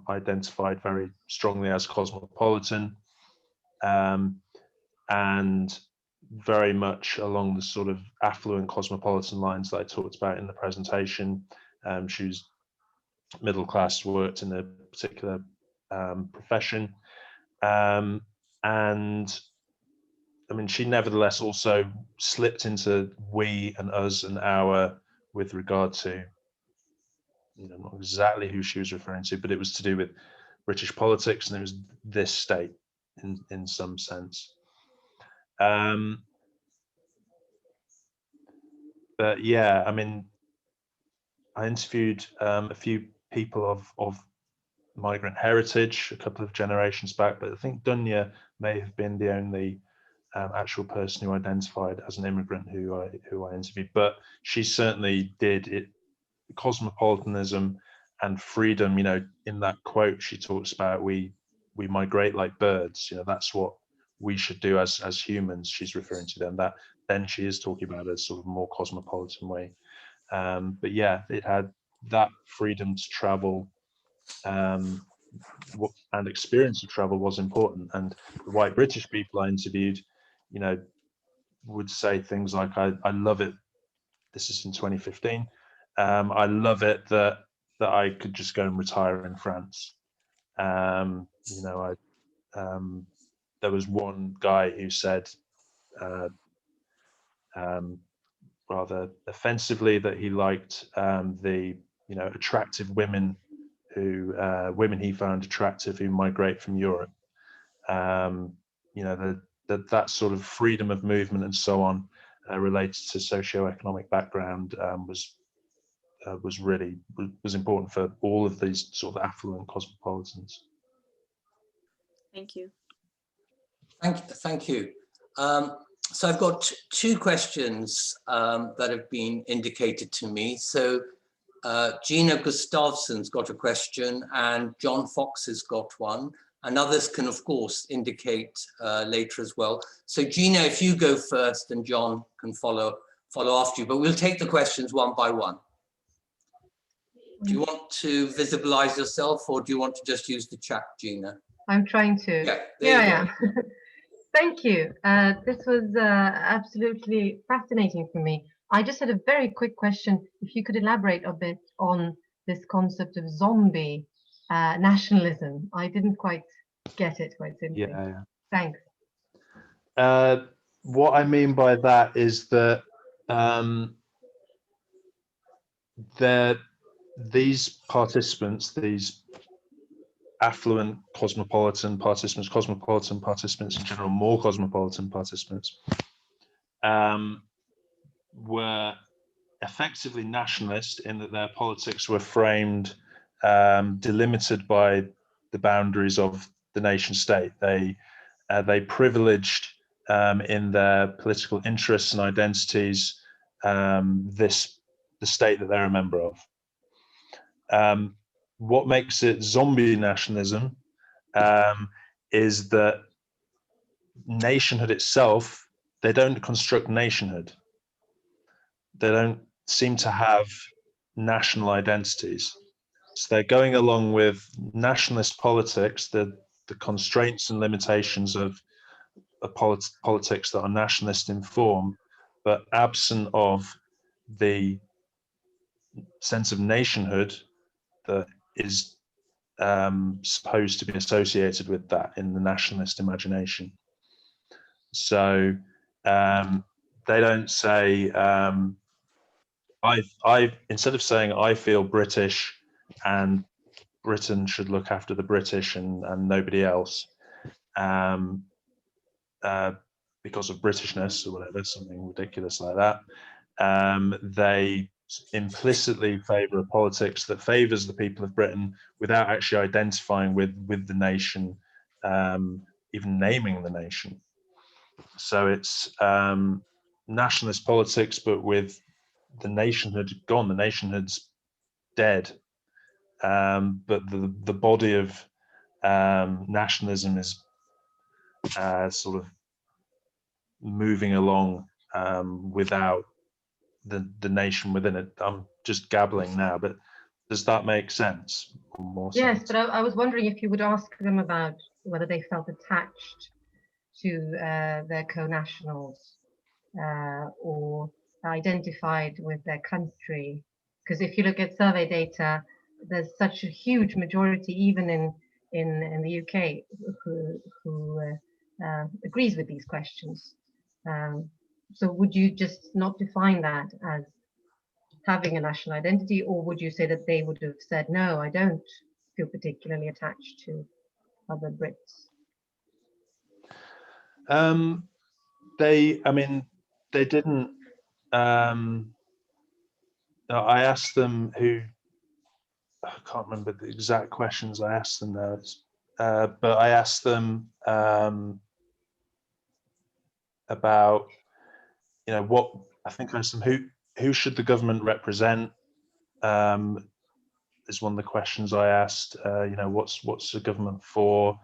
identified very strongly as cosmopolitan, and very much along the sort of affluent cosmopolitan lines that I talked about in the presentation. She was middle class, worked in a particular profession, and I mean, she nevertheless also slipped into we and us and our with regard to, not exactly who she was referring to, but it was to do with British politics, and it was this state in some sense. But yeah, I mean, I interviewed a few people of migrant heritage a couple of generations back, but I think Dunya may have been the only actual person who identified as an immigrant who I interviewed. But she certainly did it. Cosmopolitanism and freedom, in that quote she talks about, we migrate like birds. That's what we should do as humans. She's referring to them. That then she is talking about a sort of more cosmopolitan way. But yeah, it had that freedom to travel and experience of travel was important. And the white British people I interviewed, you know, would say things like, I love it. This is in 2015. I love it that I could just go and retire in France. You know, there was one guy who said, rather offensively, that he liked the, you know, attractive women women he found attractive who migrate from Europe. You know, that sort of freedom of movement and so on, related to socioeconomic background, was important for all of these sort of affluent cosmopolitans. Thank you. Thank you. So I've got two questions that have been indicated to me. So Gina Gustafson's got a question and John Fox has got one, and others can of course indicate later as well. So Gina, if you go first and John can follow after you, but we'll take the questions one by one. Do you want to visibilize yourself or do you want to just use the chat, Gina? I'm trying to. Yeah, Here I am. Thank you. This was absolutely fascinating for me. I just had a very quick question. If you could elaborate a bit on this concept of zombie nationalism. I didn't quite get it quite simply. Yeah. Thanks. What I mean by that is that these participants, these affluent cosmopolitan participants in general, more cosmopolitan participants, were effectively nationalist in that their politics were framed, delimited by the boundaries of the nation state. They privileged in their political interests and identities the state that they're a member of. What makes it zombie nationalism is that nationhood itself, they don't construct nationhood. They don't seem to have national identities. So they're going along with nationalist politics, the constraints and limitations of politics that are nationalist in form, but absent of the sense of nationhood that is supposed to be associated with that in the nationalist imagination. So they don't say, I instead of saying I feel British and Britain should look after the British and nobody else, because of Britishness or whatever, something ridiculous like that, they implicitly favour a politics that favours the people of Britain without actually identifying with the nation, even naming the nation. So it's nationalist politics, but with the nationhood gone. The nationhood's dead, but the body of nationalism is sort of moving along without the nation within it. I'm just gabbling now, but does that make sense? Yes, but I was wondering if you would ask them about whether they felt attached to their co-nationals or identified with their country. Because if you look at survey data, there's such a huge majority, even in the UK, who agrees with these questions. So would you just not define that as having a national identity, or would you say that they would have said, no, I don't feel particularly attached to other Brits? They didn't. I asked them I can't remember the exact questions I asked them now, but I asked them about, what I think I asked them who should the government represent, is one of the questions I asked. What's the government for?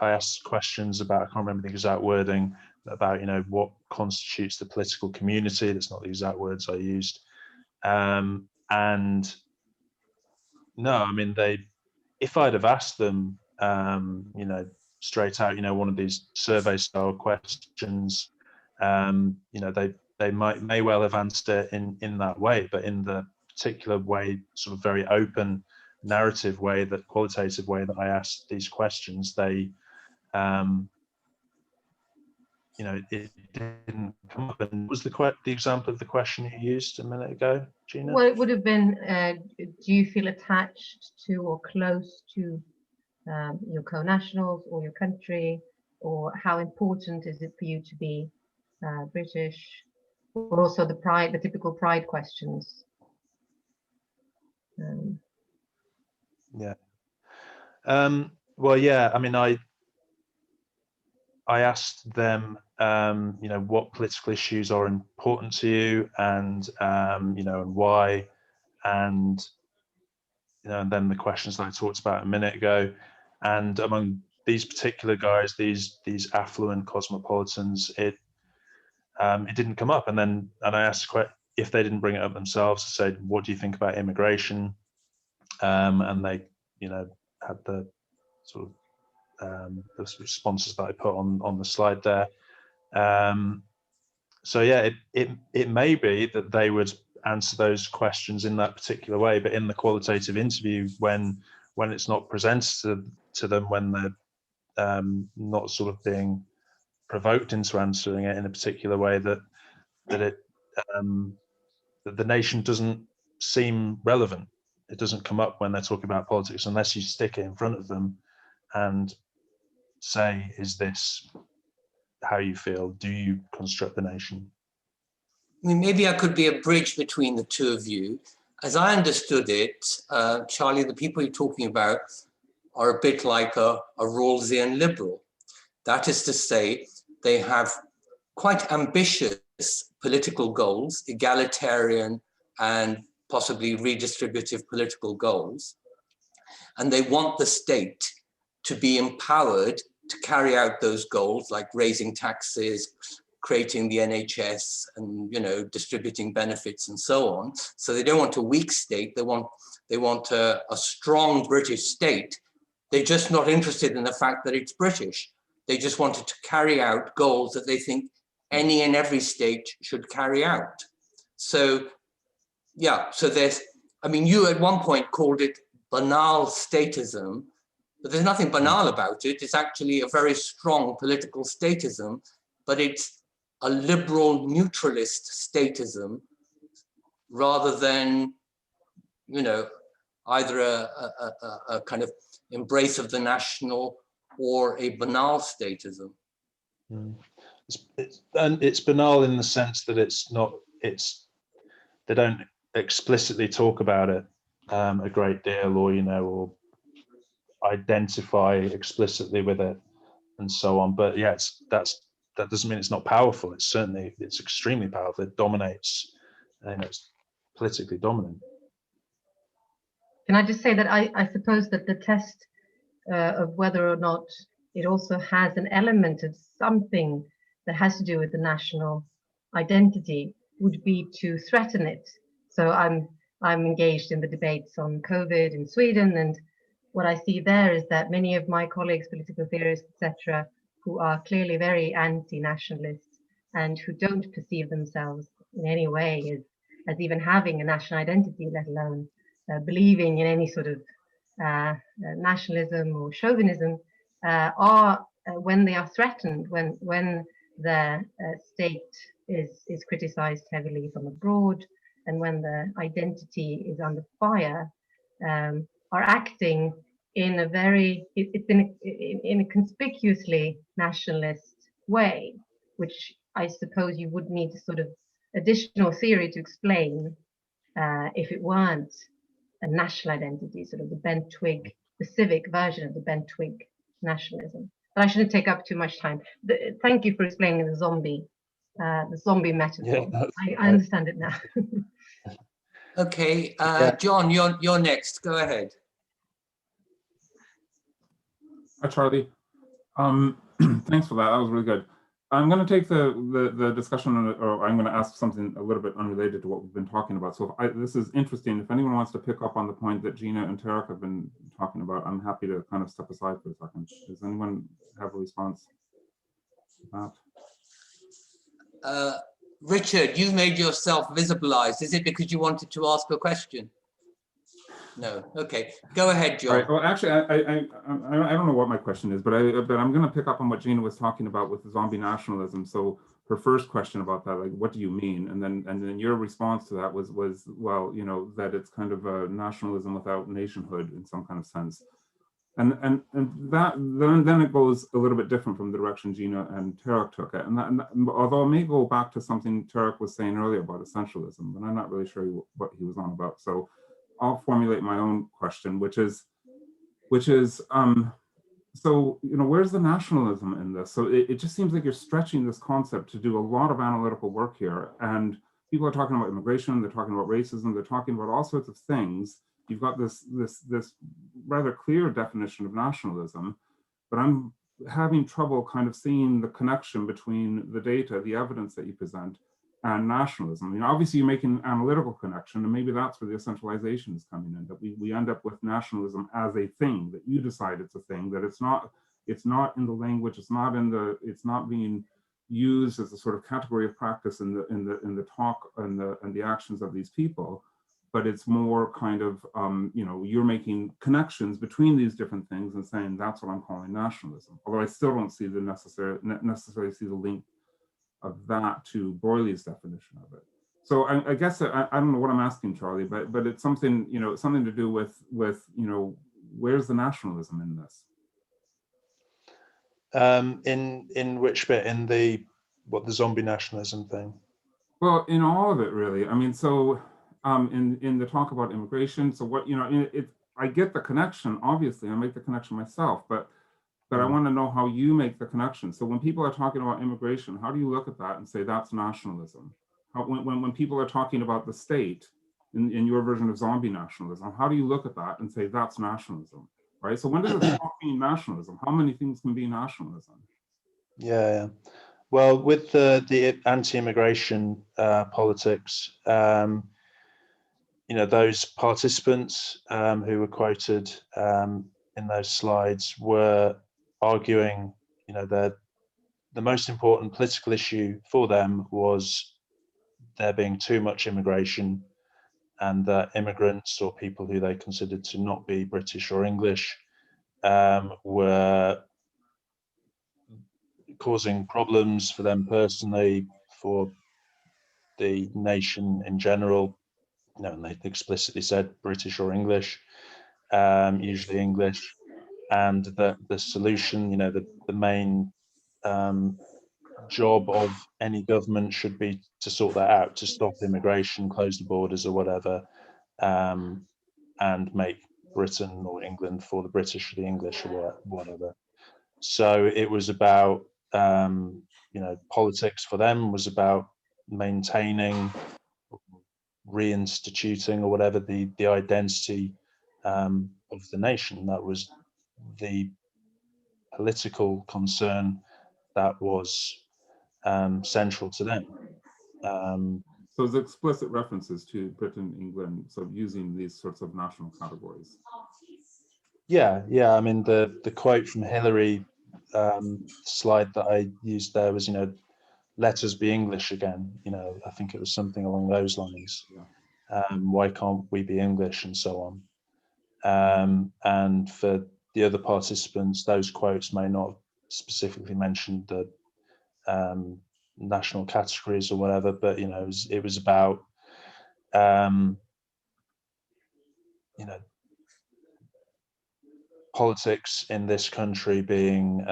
I asked questions about, I can't remember the exact wording, about, what constitutes the political community. That's not the exact words I used. And no, I mean, if I'd have asked them, straight out, one of these survey style questions, they may well have answered it in that way, but in the particular way, sort of very open narrative way, that qualitative way that I asked these questions, they, it didn't come up. And was the example of the question you used a minute ago, Gina? Well, it would have been, do you feel attached to or close to your co-nationals or your country, or how important is it for you to be British, or also the typical pride questions. Yeah. Well, yeah, I mean, I asked them, what political issues are important to you, and and why, and and then the questions that I talked about a minute ago. And among these particular guys, these affluent cosmopolitans, it didn't come up. And I asked if they didn't bring it up themselves. I said, "What do you think about immigration?" And they, had the sort of the responses that I put on the slide there. So yeah, it may be that they would answer those questions in that particular way, but in the qualitative interview, when it's not presented to them, when they're not sort of being provoked into answering it in a particular way, that the nation doesn't seem relevant. It doesn't come up when they're talking about politics, unless you stick it in front of them and say, is this how you feel? Do you construct the nation? I mean, maybe I could be a bridge between the two of you. As I understood it, Charlie, the people you're talking about are a bit like a Rawlsian liberal. That is to say, they have quite ambitious political goals, egalitarian and possibly redistributive political goals. And they want the state to be empowered to carry out those goals, like raising taxes, creating the NHS, and distributing benefits and so on. So they don't want a weak state. They want a strong British state. They're just not interested in the fact that it's British. They just wanted to carry out goals that they think any and every state should carry out. So yeah, so you at one point called it banal statism, but there's nothing banal about it. It's actually a very strong political statism, but it's a liberal neutralist statism rather than, either a kind of embrace of the national or a banal statism. It's banal in the sense that they don't explicitly talk about it a great deal, or identify explicitly with it and so on. But yeah, that doesn't mean it's not powerful. It's extremely powerful. It dominates, and it's politically dominant. Can I just say that I suppose that the test of whether or not it also has an element of something that has to do with the national identity would be to threaten it. So I'm engaged in the debates on COVID in Sweden, and what I see there is that many of my colleagues, political theorists, etc., who are clearly very anti-nationalist and who don't perceive themselves in any way as even having a national identity, let alone believing in any sort of nationalism or chauvinism, are when they are threatened, when their state is criticized heavily from abroad, and when the identity is under fire, are acting in a very, in a conspicuously nationalist way, which I suppose you would need a sort of additional theory to explain if it weren't a national identity, sort of the bent twig, the civic version of the bent twig nationalism. But I shouldn't take up too much time. Thank you for explaining the zombie metaphor. Yeah, I understand it now. Okay, John, you're next. Go ahead. Hi, Charlie. Thanks for that. That was really good. I'm going to take the discussion, or I'm going to ask something a little bit unrelated to what we've been talking about. So this is interesting. If anyone wants to pick up on the point that Gina and Tarek have been talking about, I'm happy to kind of step aside for a second. Does anyone have a response to that? Richard, you made yourself visibilized. Is it because you wanted to ask a question? No. Okay. Go ahead, John. All right. Well, actually, I don't know what my question is, but I'm going to pick up on what Gina was talking about with the zombie nationalism. So her first question about that, like, what do you mean? And then your response to that was well, you know, that it's kind of a nationalism without nationhood in some kind of sense. And that then it goes a little bit different from the direction Gina and Tarek took it. And although it may go back to something Tarek was saying earlier about essentialism, but I'm not really sure what he was on about. So I'll formulate my own question, which is, so, you know, where's the nationalism in this? So it just seems like you're stretching this concept to do a lot of analytical work here. And people are talking about immigration, they're talking about racism, they're talking about all sorts of things. You've got this rather clear definition of nationalism, but I'm having trouble kind of seeing the connection between the data, the evidence that you present, and nationalism. I mean, obviously you're making an analytical connection, and maybe that's where the essentialization is coming in, that we end up with nationalism as a thing, that you decide it's a thing, that it's not in the language, it's not being used as a sort of category of practice in the talk and the actions of these people, but it's more kind of, you know, you're making connections between these different things and saying that's what I'm calling nationalism. Although I still don't see necessarily see the link of that to Broyley's definition of it. So I guess I don't know what I'm asking, Charlie, but it's something, you know, something to do with you know, where's the nationalism in this? In which bit? In the zombie nationalism thing? Well, in all of it, really. I mean, so in the talk about immigration, so what, you know, I get the connection, obviously, I make the connection myself, but I want to know how you make the connection. So when people are talking about immigration, how do you look at that and say that's nationalism? When people are talking about the state in your version of zombie nationalism, how do you look at that and say that's nationalism, right? So when does it stop being nationalism? How many things can be nationalism? Yeah. Well, with the anti-immigration politics, you know, those participants who were quoted in those slides were arguing, you know, that the most important political issue for them was there being too much immigration, and that immigrants or people who they considered to not be British or English were causing problems for them personally, for the nation in general. You know, and they explicitly said British or English, usually English, and that the solution, you know, the main job of any government should be to sort that out, to stop immigration, close the borders or whatever, and make Britain or England for the British or the English or whatever. So it was about, you know, politics for them was about maintaining, reinstituting or whatever the identity of the nation. That was the political concern that was central to them. So there's explicit references to Britain, England, so using these sorts of national categories. Yeah. I mean, the quote from Hillary slide that I used there was, you know, let us be English again. You know, I think it was something along those lines. Yeah. Why can't we be English, and so on. And for the other participants, those quotes may not specifically mention the national categories or whatever, but, you know, it was about, you know, politics in this country being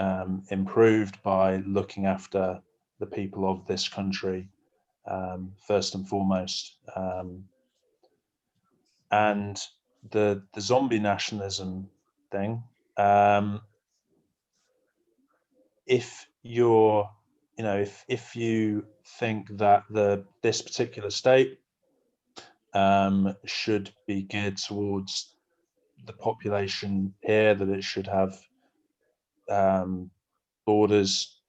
improved by looking after the people of this country first and foremost. And the zombie nationalism thing, if you're, you know, if you think that this particular state should be geared towards the population here, that it should have borders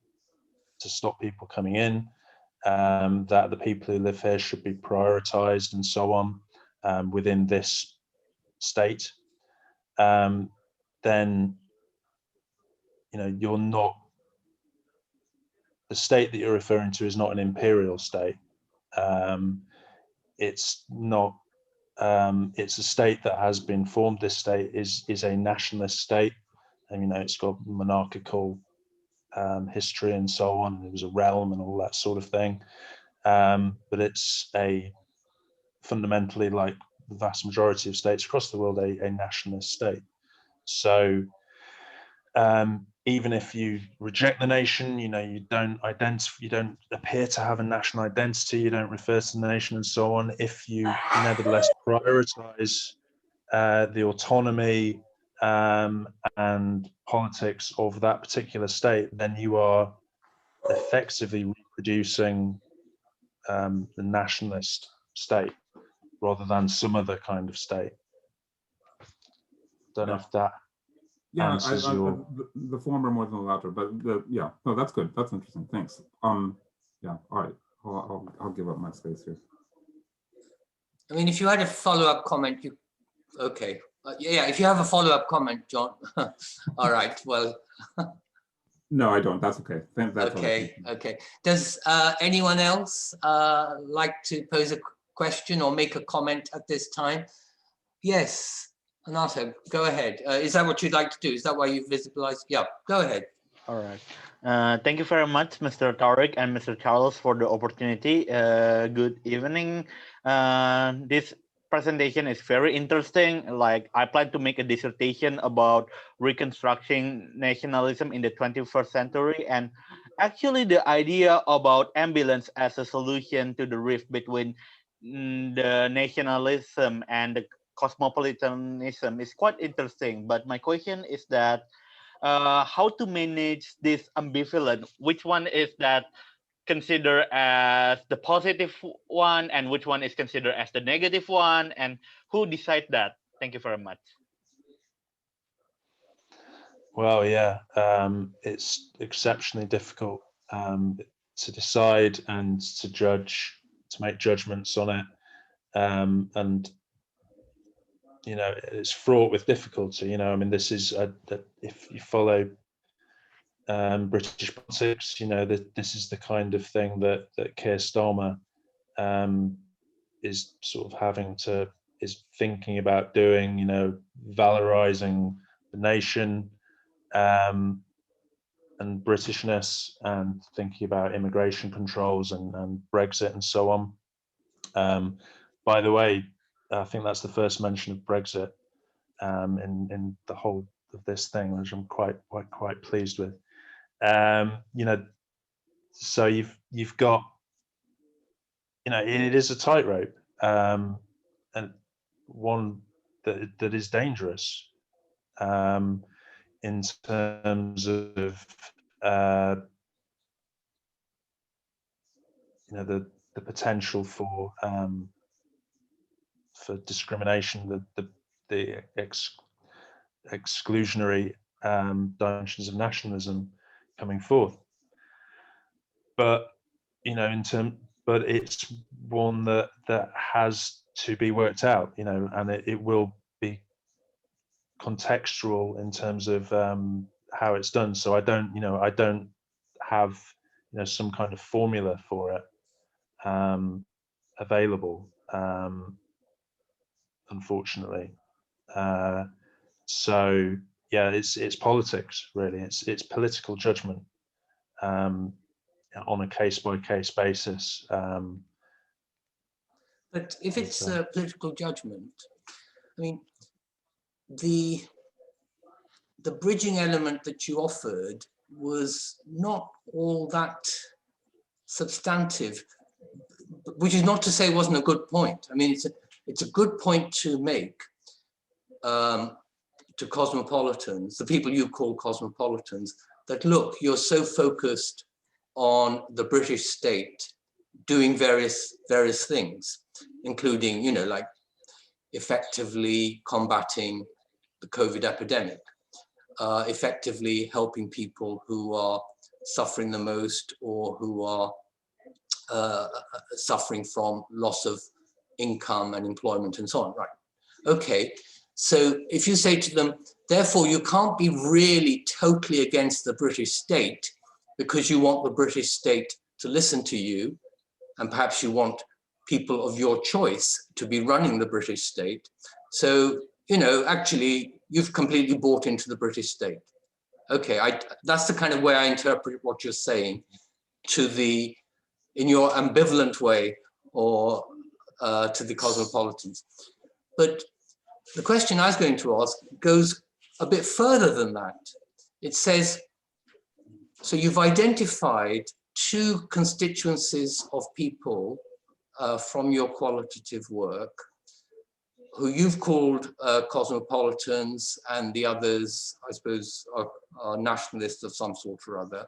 to stop people coming in, that the people who live here should be prioritized and so on within this state, then you're not, the state that you're referring to is not an imperial state. It's not. It's a state that has been formed. This state is a nationalist state, and it's got monarchical history and so on. It was a realm and all that sort of thing, but it's a fundamentally, like the vast majority of states across the world, a nationalist state. So even if you reject the nation, you don't appear to have a national identity, you don't refer to the nation and so on. If you nevertheless prioritize the autonomy and politics of that particular state, then you are effectively reproducing the nationalist state rather than some other kind of state. Don't know if that answers the former more than the latter, but no, that's good. That's interesting. Thanks. Yeah. All right. I'll give up my space here. I mean, if you had a follow-up comment, okay. If you have a follow-up comment, John. All right. Well. No, I don't. That's okay. That's okay. Does anyone else like to pose a question or make a comment at this time? Yes. Anato, go ahead. Is that what you'd like to do? Is that why you've visibilized? Yeah, go ahead. All right. Thank you very much, Mr. Tariq and Mr. Charles, for the opportunity. Good evening. This presentation is very interesting. Like, I plan to make a dissertation about reconstructing nationalism in the 21st century. And actually, the idea about ambulance as a solution to the rift between the nationalism and the cosmopolitanism is quite interesting, but my question is that how to manage this ambivalent? Which one is that considered as the positive one, and which one is considered as the negative one, and who decides that? Thank you very much. Well, yeah, it's exceptionally difficult to decide and to judge, to make judgments on it, and it's fraught with difficulty. I mean, this is if you follow British politics, that this is the kind of thing that Keir Starmer is sort of is thinking about doing. Valorizing the nation and Britishness, and thinking about immigration controls and Brexit and so on. By the way, I think that's the first mention of Brexit in the whole of this thing, which I'm quite pleased with. So you've got, it is a tightrope, and one that is dangerous in terms of the potential for discrimination, the exclusionary dimensions of nationalism coming forth. But but it's one that has to be worked out, and it will be contextual in terms of how it's done. So I don't have some kind of formula for it available, unfortunately. So yeah, it's politics, really. It's political judgment on a case-by-case basis. But if it's a political judgment, I mean, the bridging element that you offered was not all that substantive, which is not to say it wasn't a good point. I mean, it's a good point to make to cosmopolitans, the people you call cosmopolitans, that look, you're so focused on the British state doing various things, including, like effectively combating the COVID epidemic. effectively helping people who are suffering the most or who are suffering from loss of income and employment and so on, right? Okay, so if you say to them, therefore you can't be really totally against the British state because you want the British state to listen to you, and perhaps you want people of your choice to be running the British state. So, you know, actually you've completely bought into the British state. Okay, that's the kind of way I interpret what you're saying, in your ambivalent way, or to the cosmopolitans. But the question I was going to ask goes a bit further than that. It says, so you've identified two constituencies of people from your qualitative work, who you've called cosmopolitans, and the others, I suppose, are nationalists of some sort or other.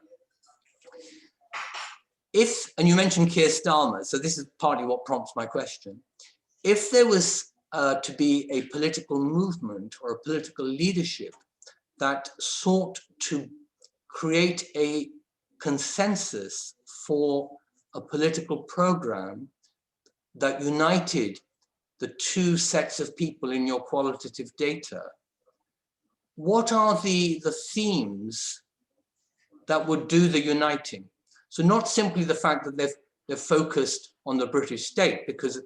And you mentioned Keir Starmer, so this is partly what prompts my question. If there was to be a political movement or a political leadership that sought to create a consensus for a political program that united the two sets of people in your qualitative data, what are the themes that would do the uniting? So not simply the fact that they're focused on the British state, because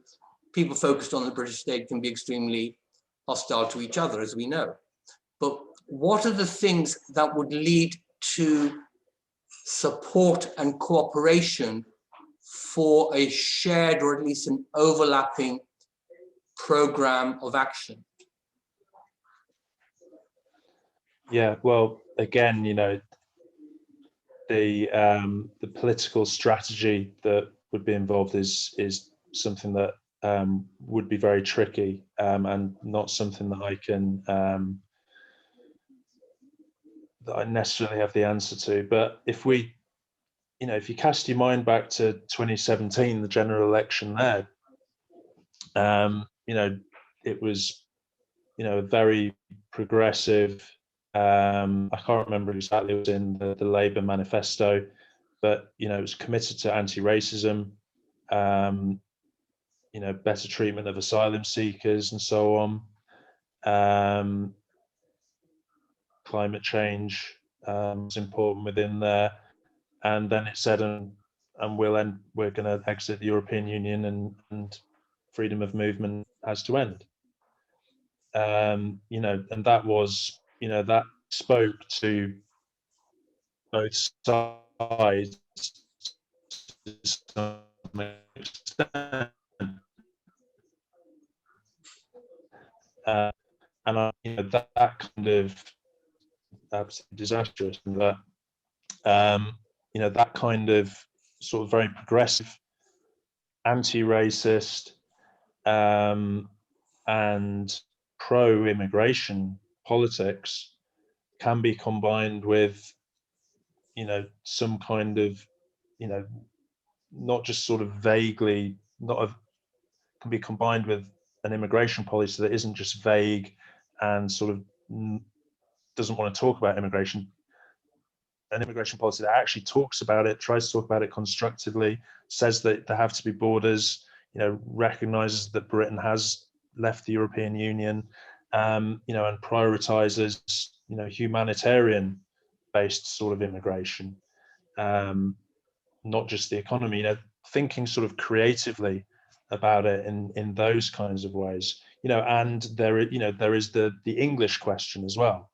people focused on the British state can be extremely hostile to each other, as we know. But what are the things that would lead to support and cooperation for a shared, or at least an overlapping, program of action? Yeah, well, again, you know, the political strategy that would be involved is something that would be very tricky, and not something that I can that I necessarily have the answer to. But if we, you know, if you cast your mind back to 2017, the general election there, you know, it was, you know, a very progressive. I can't remember exactly, it was in the Labour manifesto, but, you know, it was committed to anti-racism, you know, better treatment of asylum seekers and so on. Climate change was important within there. And then it said, and we're going to exit the European Union, and freedom of movement has to end. You know, and that was, you know, that spoke to both sides to some extent. And you know, that kind of absolutely disastrous, and that you know, that kind of sort of very progressive, anti-racist, and pro-immigration politics can be combined with, you know, some kind of, you know, not just sort of vaguely, can be combined with an immigration policy that isn't just vague and sort of doesn't want to talk about immigration. An immigration policy that actually talks about it, tries to talk about it constructively, says that there have to be borders, you know, recognizes that Britain has left the European Union, you know, and prioritizes, you know, humanitarian-based sort of immigration, not just the economy. You know, thinking sort of creatively about it in those kinds of ways. You know, and there is the English question as well.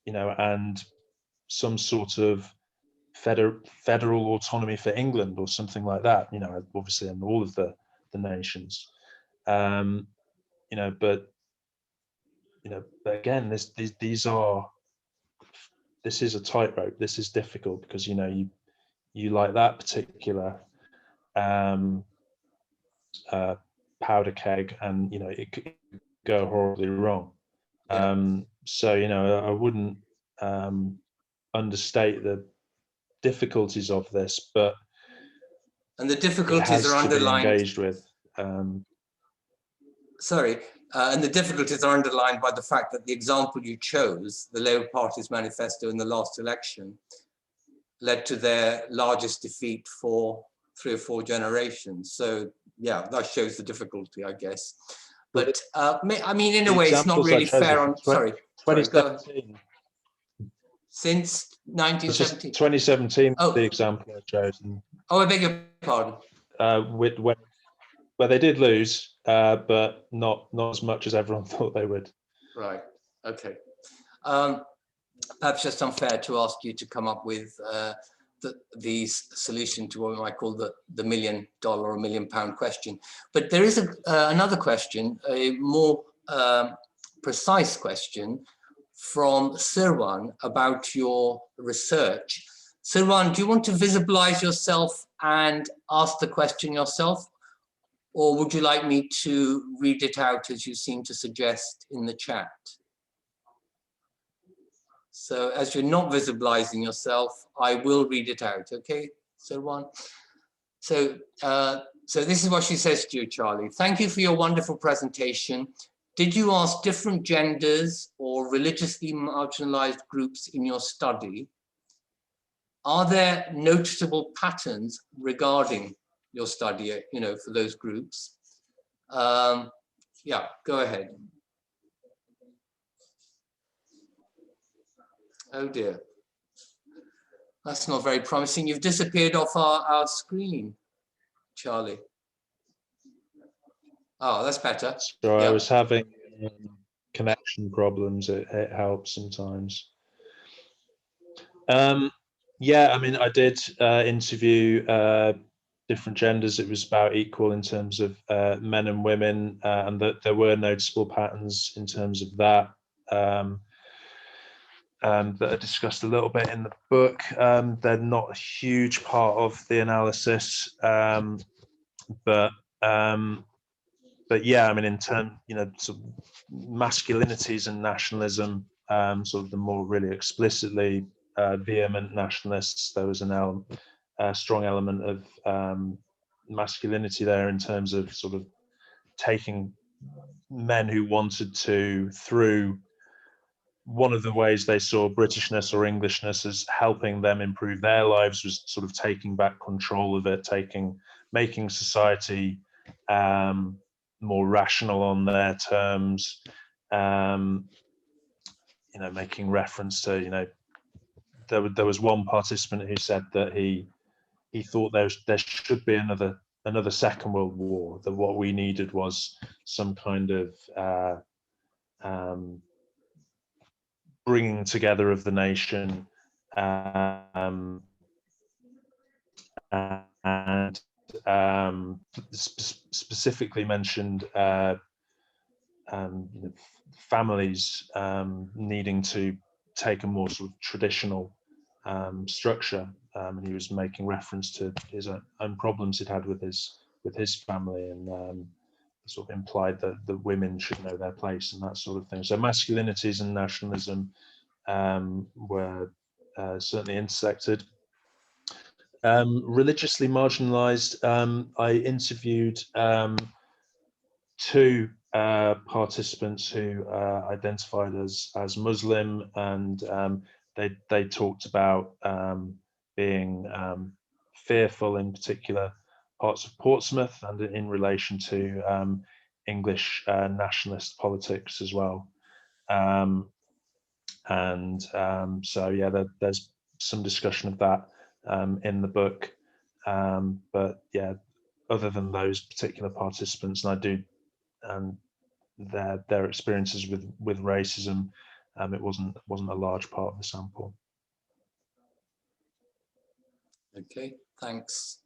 You know, and some sort of federal autonomy for England or something like that. You know, obviously in all of the nations. You know, but again, this is a tightrope. This is difficult because, you know, you like that particular powder keg, and, you know, it could go horribly wrong. So, you know, I wouldn't understate the difficulties of this, but and the difficulties are underlined. Engaged with. Sorry, And the difficulties are underlined by the fact that the example you chose, the Labour Party's manifesto in the last election, led to their largest defeat for 3 or 4 generations. So yeah, that shows the difficulty, I guess. But I mean, in a way, it's not really fair on, sorry, go ahead. Since 1917? 2017, oh. The example I chose. Oh, I beg your pardon. Where they did lose, but not as much as everyone thought they would. Right, okay. Perhaps just unfair to ask you to come up with the solution to what we might call the $1 million or £1 million question. But there is another question, a more precise question from Sirwan about your research. Sirwan, do you want to visibilize yourself and ask the question yourself? Or would you like me to read it out as you seem to suggest in the chat? So as you're not visibilizing yourself, I will read it out, okay, Sirwan? So this is what she says to you, Charlie. Thank you for your wonderful presentation. Did you ask different genders or religiously marginalized groups in your study? Are there noticeable patterns regarding your study, you know, for those groups? Yeah, go ahead. Oh dear. That's not very promising. You've disappeared off our screen, Charlie. Oh, that's better. So yeah. I was having connection problems. It helps sometimes. Yeah, I mean, I did interview different genders. It was about equal in terms of men and women, and that there were noticeable patterns in terms of that. That are discussed a little bit in the book. They're not a huge part of the analysis, but yeah, I mean, in terms, you know, sort of masculinities and nationalism, sort of the more really explicitly vehement nationalists, there was a strong element of masculinity there in terms of sort of taking men who wanted to, through one of the ways they saw Britishness or Englishness as helping them improve their lives was sort of taking back control of it, making society more rational on their terms, you know, making reference to, you know, there was one participant who said that he thought there should be another Second World War, that what we needed was some kind of bringing together of the nation, and specifically mentioned you know, families needing to take a more sort of traditional structure, and he was making reference to his own problems he'd had with his family, and sort of implied that the women should know their place and that sort of thing. So masculinities and nationalism were certainly intersected. Religiously marginalized, I interviewed 2 participants who identified as Muslim, and they talked about being fearful in particular parts of Portsmouth, and in relation to English nationalist politics as well. So yeah, there's some discussion of that in the book, but yeah, other than those particular participants, and their experiences with racism, it wasn't a large part of the sample. Okay, thanks.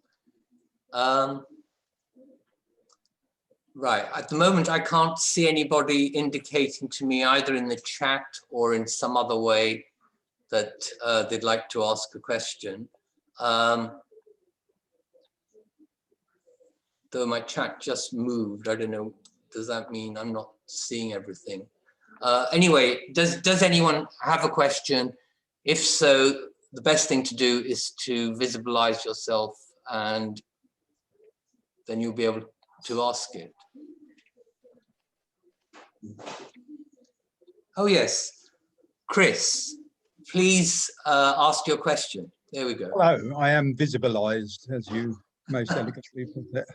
Right, at the moment I can't see anybody indicating to me either in the chat or in some other way that they'd like to ask a question. Though my chat just moved, I don't know, does that mean I'm not seeing everything? Anyway, does anyone have a question? If so, the best thing to do is to visibilize yourself, and then you'll be able to ask it. Oh, yes. Chris, please ask your question. There we go. Hello, I am visibilized, as you most elegantly put it.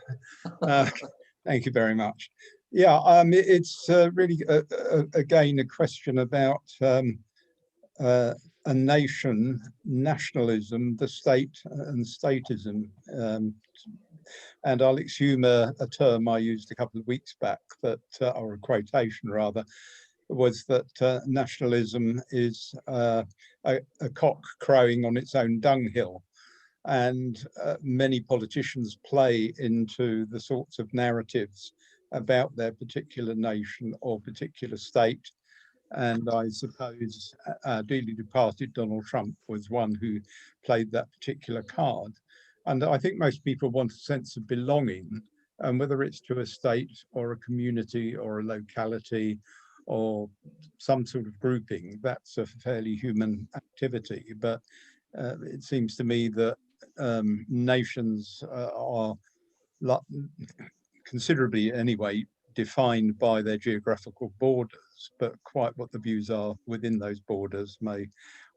Thank you very much. Yeah, it's really, again, a question about a nation, nationalism, the state and statism. And I'll exhume a term I used a couple of weeks back, that, or a quotation rather, was that nationalism is a cock crowing on its own dunghill. And many politicians play into the sorts of narratives about their particular nation or particular state. And I suppose dearly departed Donald Trump was one who played that particular card. And I think most people want a sense of belonging, and whether it's to a state or a community or a locality or some sort of grouping, that's a fairly human activity. But it seems to me that nations are considerably, anyway, defined by their geographical borders, but quite what the views are within those borders may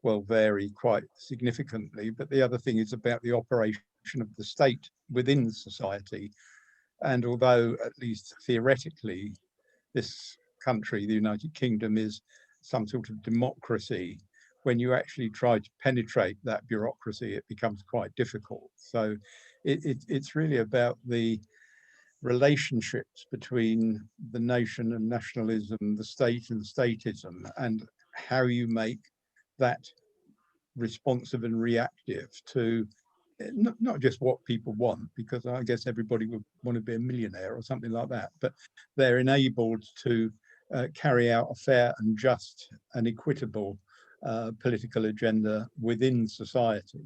well vary quite significantly. But the other thing is about the operation of the state within society. And although, at least theoretically, this country, the United Kingdom, is some sort of democracy, when you actually try to penetrate that bureaucracy, it becomes quite difficult. So it's really about the relationships between the nation and nationalism, the state and statism, and how you make that responsive and reactive to not just what people want, because I guess everybody would want to be a millionaire or something like that, but they're enabled to carry out a fair and just and equitable political agenda within society.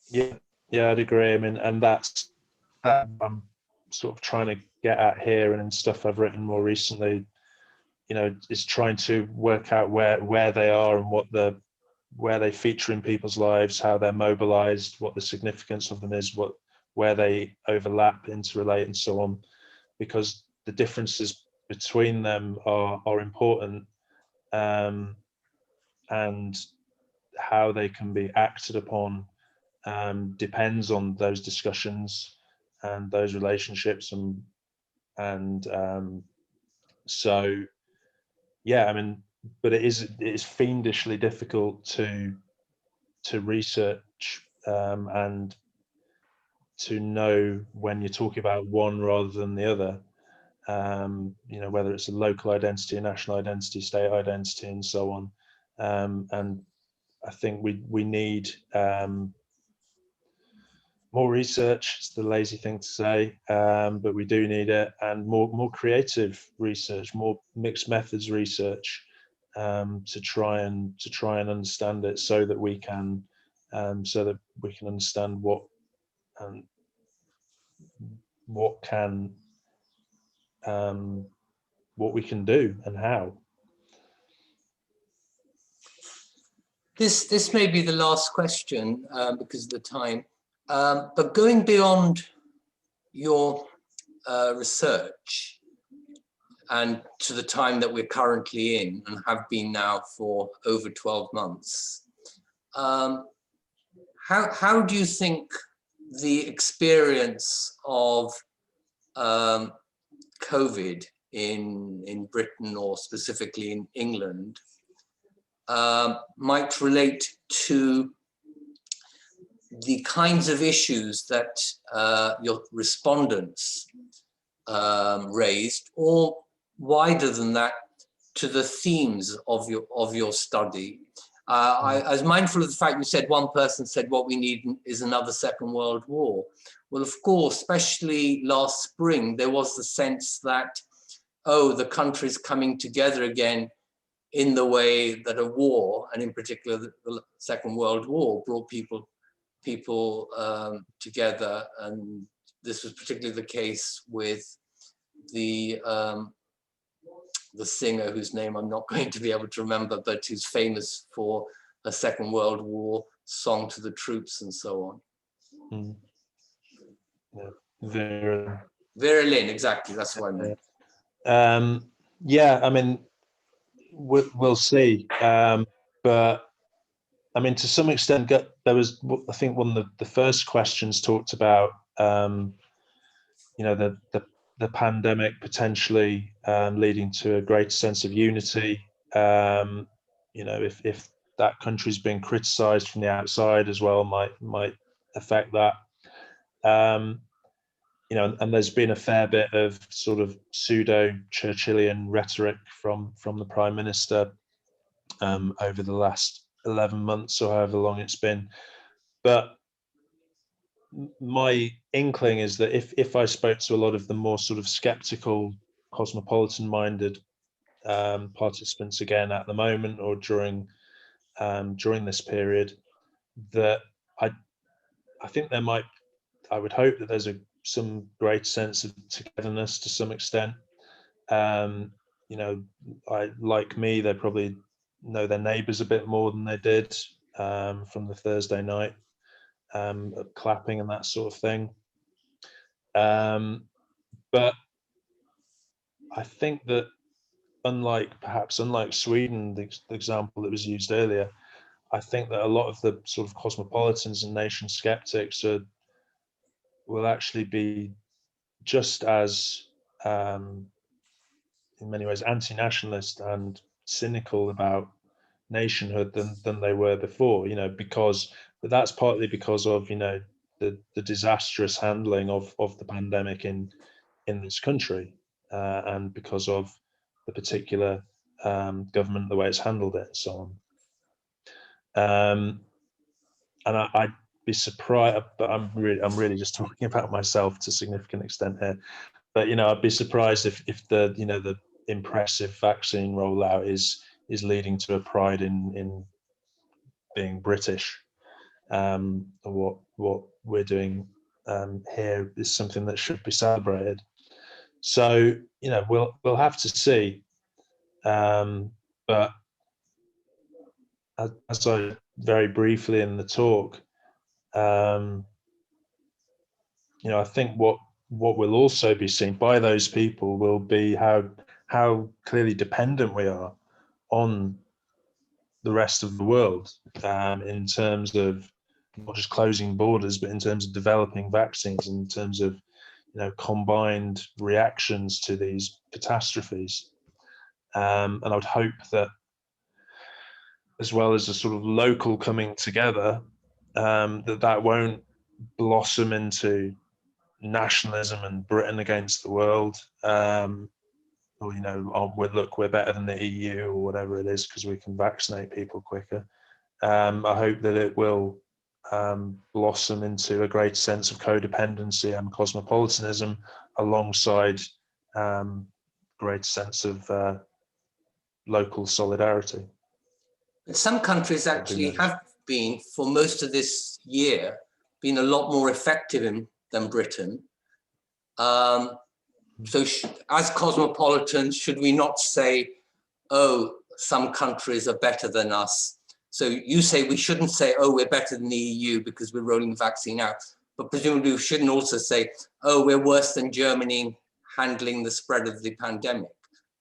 Yeah, I'd agree. I mean, and that's that I'm sort of trying to get at here, and in stuff I've written more recently, you know, is trying to work out where they are and where they feature in people's lives, how they're mobilized, what the significance of them is, where they overlap, interrelate, and so on, because the differences between them are important, and how they can be acted upon depends on those discussions and those relationships, and so yeah, I mean, but it is fiendishly difficult to research and to know when you're talking about one rather than the other. You know, whether it's a local identity, a national identity, state identity, and so on. And I think we need more research. It's the lazy thing to say, but we do need it, and more creative research, more mixed methods research, to try and understand it, so that we can understand what we can do and how. This may be the last question because of the time, but going beyond your research and to the time that we're currently in and have been now for over 12 months, how do you think the experience of COVID in Britain, or specifically in England, might relate to the kinds of issues that your respondents raised, or wider than that, to the themes of your study? I was mindful of the fact you said one person said what we need is another Second World War. Well, of course, especially last spring, there was the sense that, oh, the country's coming together again in the way that a war, and in particular the Second World War, brought people together. And this was particularly the case with the singer whose name I'm not going to be able to remember, but who's famous for a Second World War song to the troops and so on. Virulent, exactly. That's what I meant. Yeah, I mean, we'll see. But I mean, to some extent, there was, I think, one of the first questions talked about, you know, the pandemic potentially leading to a greater sense of unity. You know, if that country's been criticised from the outside as well, might affect that. You know, and there's been a fair bit of sort of pseudo-Churchillian rhetoric from the Prime Minister over the last 11 months or however long it's been. But my inkling is that if I spoke to a lot of the more sort of skeptical, cosmopolitan-minded participants again at the moment or during this period, that I think there might, I would hope that there's some great sense of togetherness to some extent. You know, like me, they probably know their neighbours a bit more than they did from the Thursday night clapping and that sort of thing. But I think that unlike Sweden, the example that was used earlier, I think that a lot of the sort of cosmopolitans and nation skeptics will actually be just as, in many ways, anti-nationalist and cynical about nationhood than they were before. You know, but that's partly because of, you know, the disastrous handling of the pandemic in this country, and because of the particular government, the way it's handled it, and so on. And I'd be surprised, but I'm really just talking about myself to a significant extent here. But you know, I'd be surprised if the, you know, the impressive vaccine rollout is leading to a pride in being British. What we're doing here is something that should be celebrated. So you know, we'll have to see. But as I very briefly in the talk, you know, I think what will also be seen by those people will be how clearly dependent we are on the rest of the world, in terms of not just closing borders, but in terms of developing vaccines, in terms of, you know, combined reactions to these catastrophes. And I would hope that, as well as a sort of local coming together, that won't blossom into nationalism and Britain against the world, or, you know, oh, we're better than the EU or whatever it is because we can vaccinate people quicker. I hope that it will blossom into a great sense of codependency and cosmopolitanism, alongside great sense of local solidarity. But some countries actually have been, for most of this year, been a lot more effective than Britain. So as cosmopolitans, should we not say, oh, some countries are better than us? So you say we shouldn't say, oh, we're better than the EU because we're rolling the vaccine out. But presumably we shouldn't also say, oh, we're worse than Germany handling the spread of the pandemic,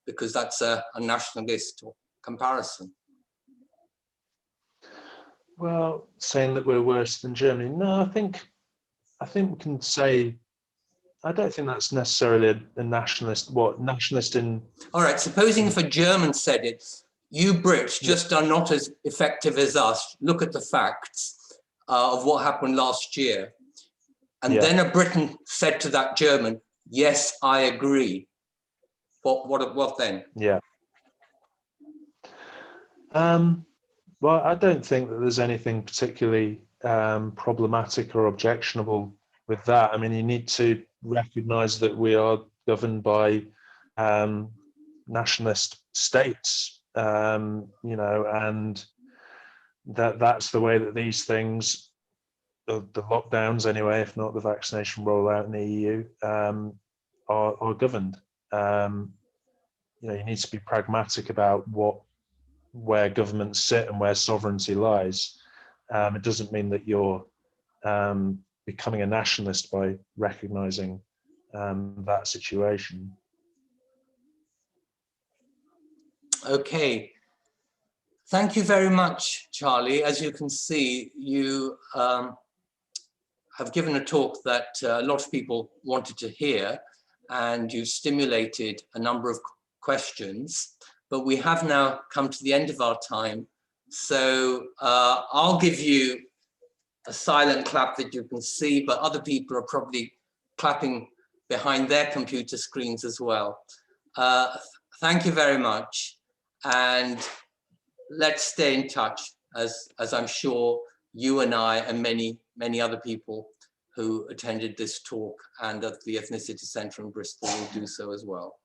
because that's a nationalist comparison. Well, saying that we're worse than Germany, no, I think we can say, I don't think that's necessarily a nationalist. What nationalist in? All right, supposing if a German said it, you Brits just are not as effective as us. Look at the facts of what happened last year. And then a Briton said to that German, yes, I agree. What then? Yeah. Well, I don't think that there's anything particularly problematic or objectionable with that. I mean, you need to recognise that we are governed by nationalist states, you know, and that's the way that these things, the lockdowns anyway, if not the vaccination rollout in the EU, are governed. You know, you need to be pragmatic about where governments sit and where sovereignty lies. It doesn't mean that you're becoming a nationalist by recognizing that situation. Okay. Thank you very much, Charlie. As you can see, you have given a talk that a lot of people wanted to hear, and you've stimulated a number of questions, but we have now come to the end of our time. So I'll give you a silent clap that you can see, but other people are probably clapping behind their computer screens as well. Thank you very much. And let's stay in touch, as I'm sure you and I and many other people who attended this talk and at the Ethnicity Centre in Bristol will do so as well.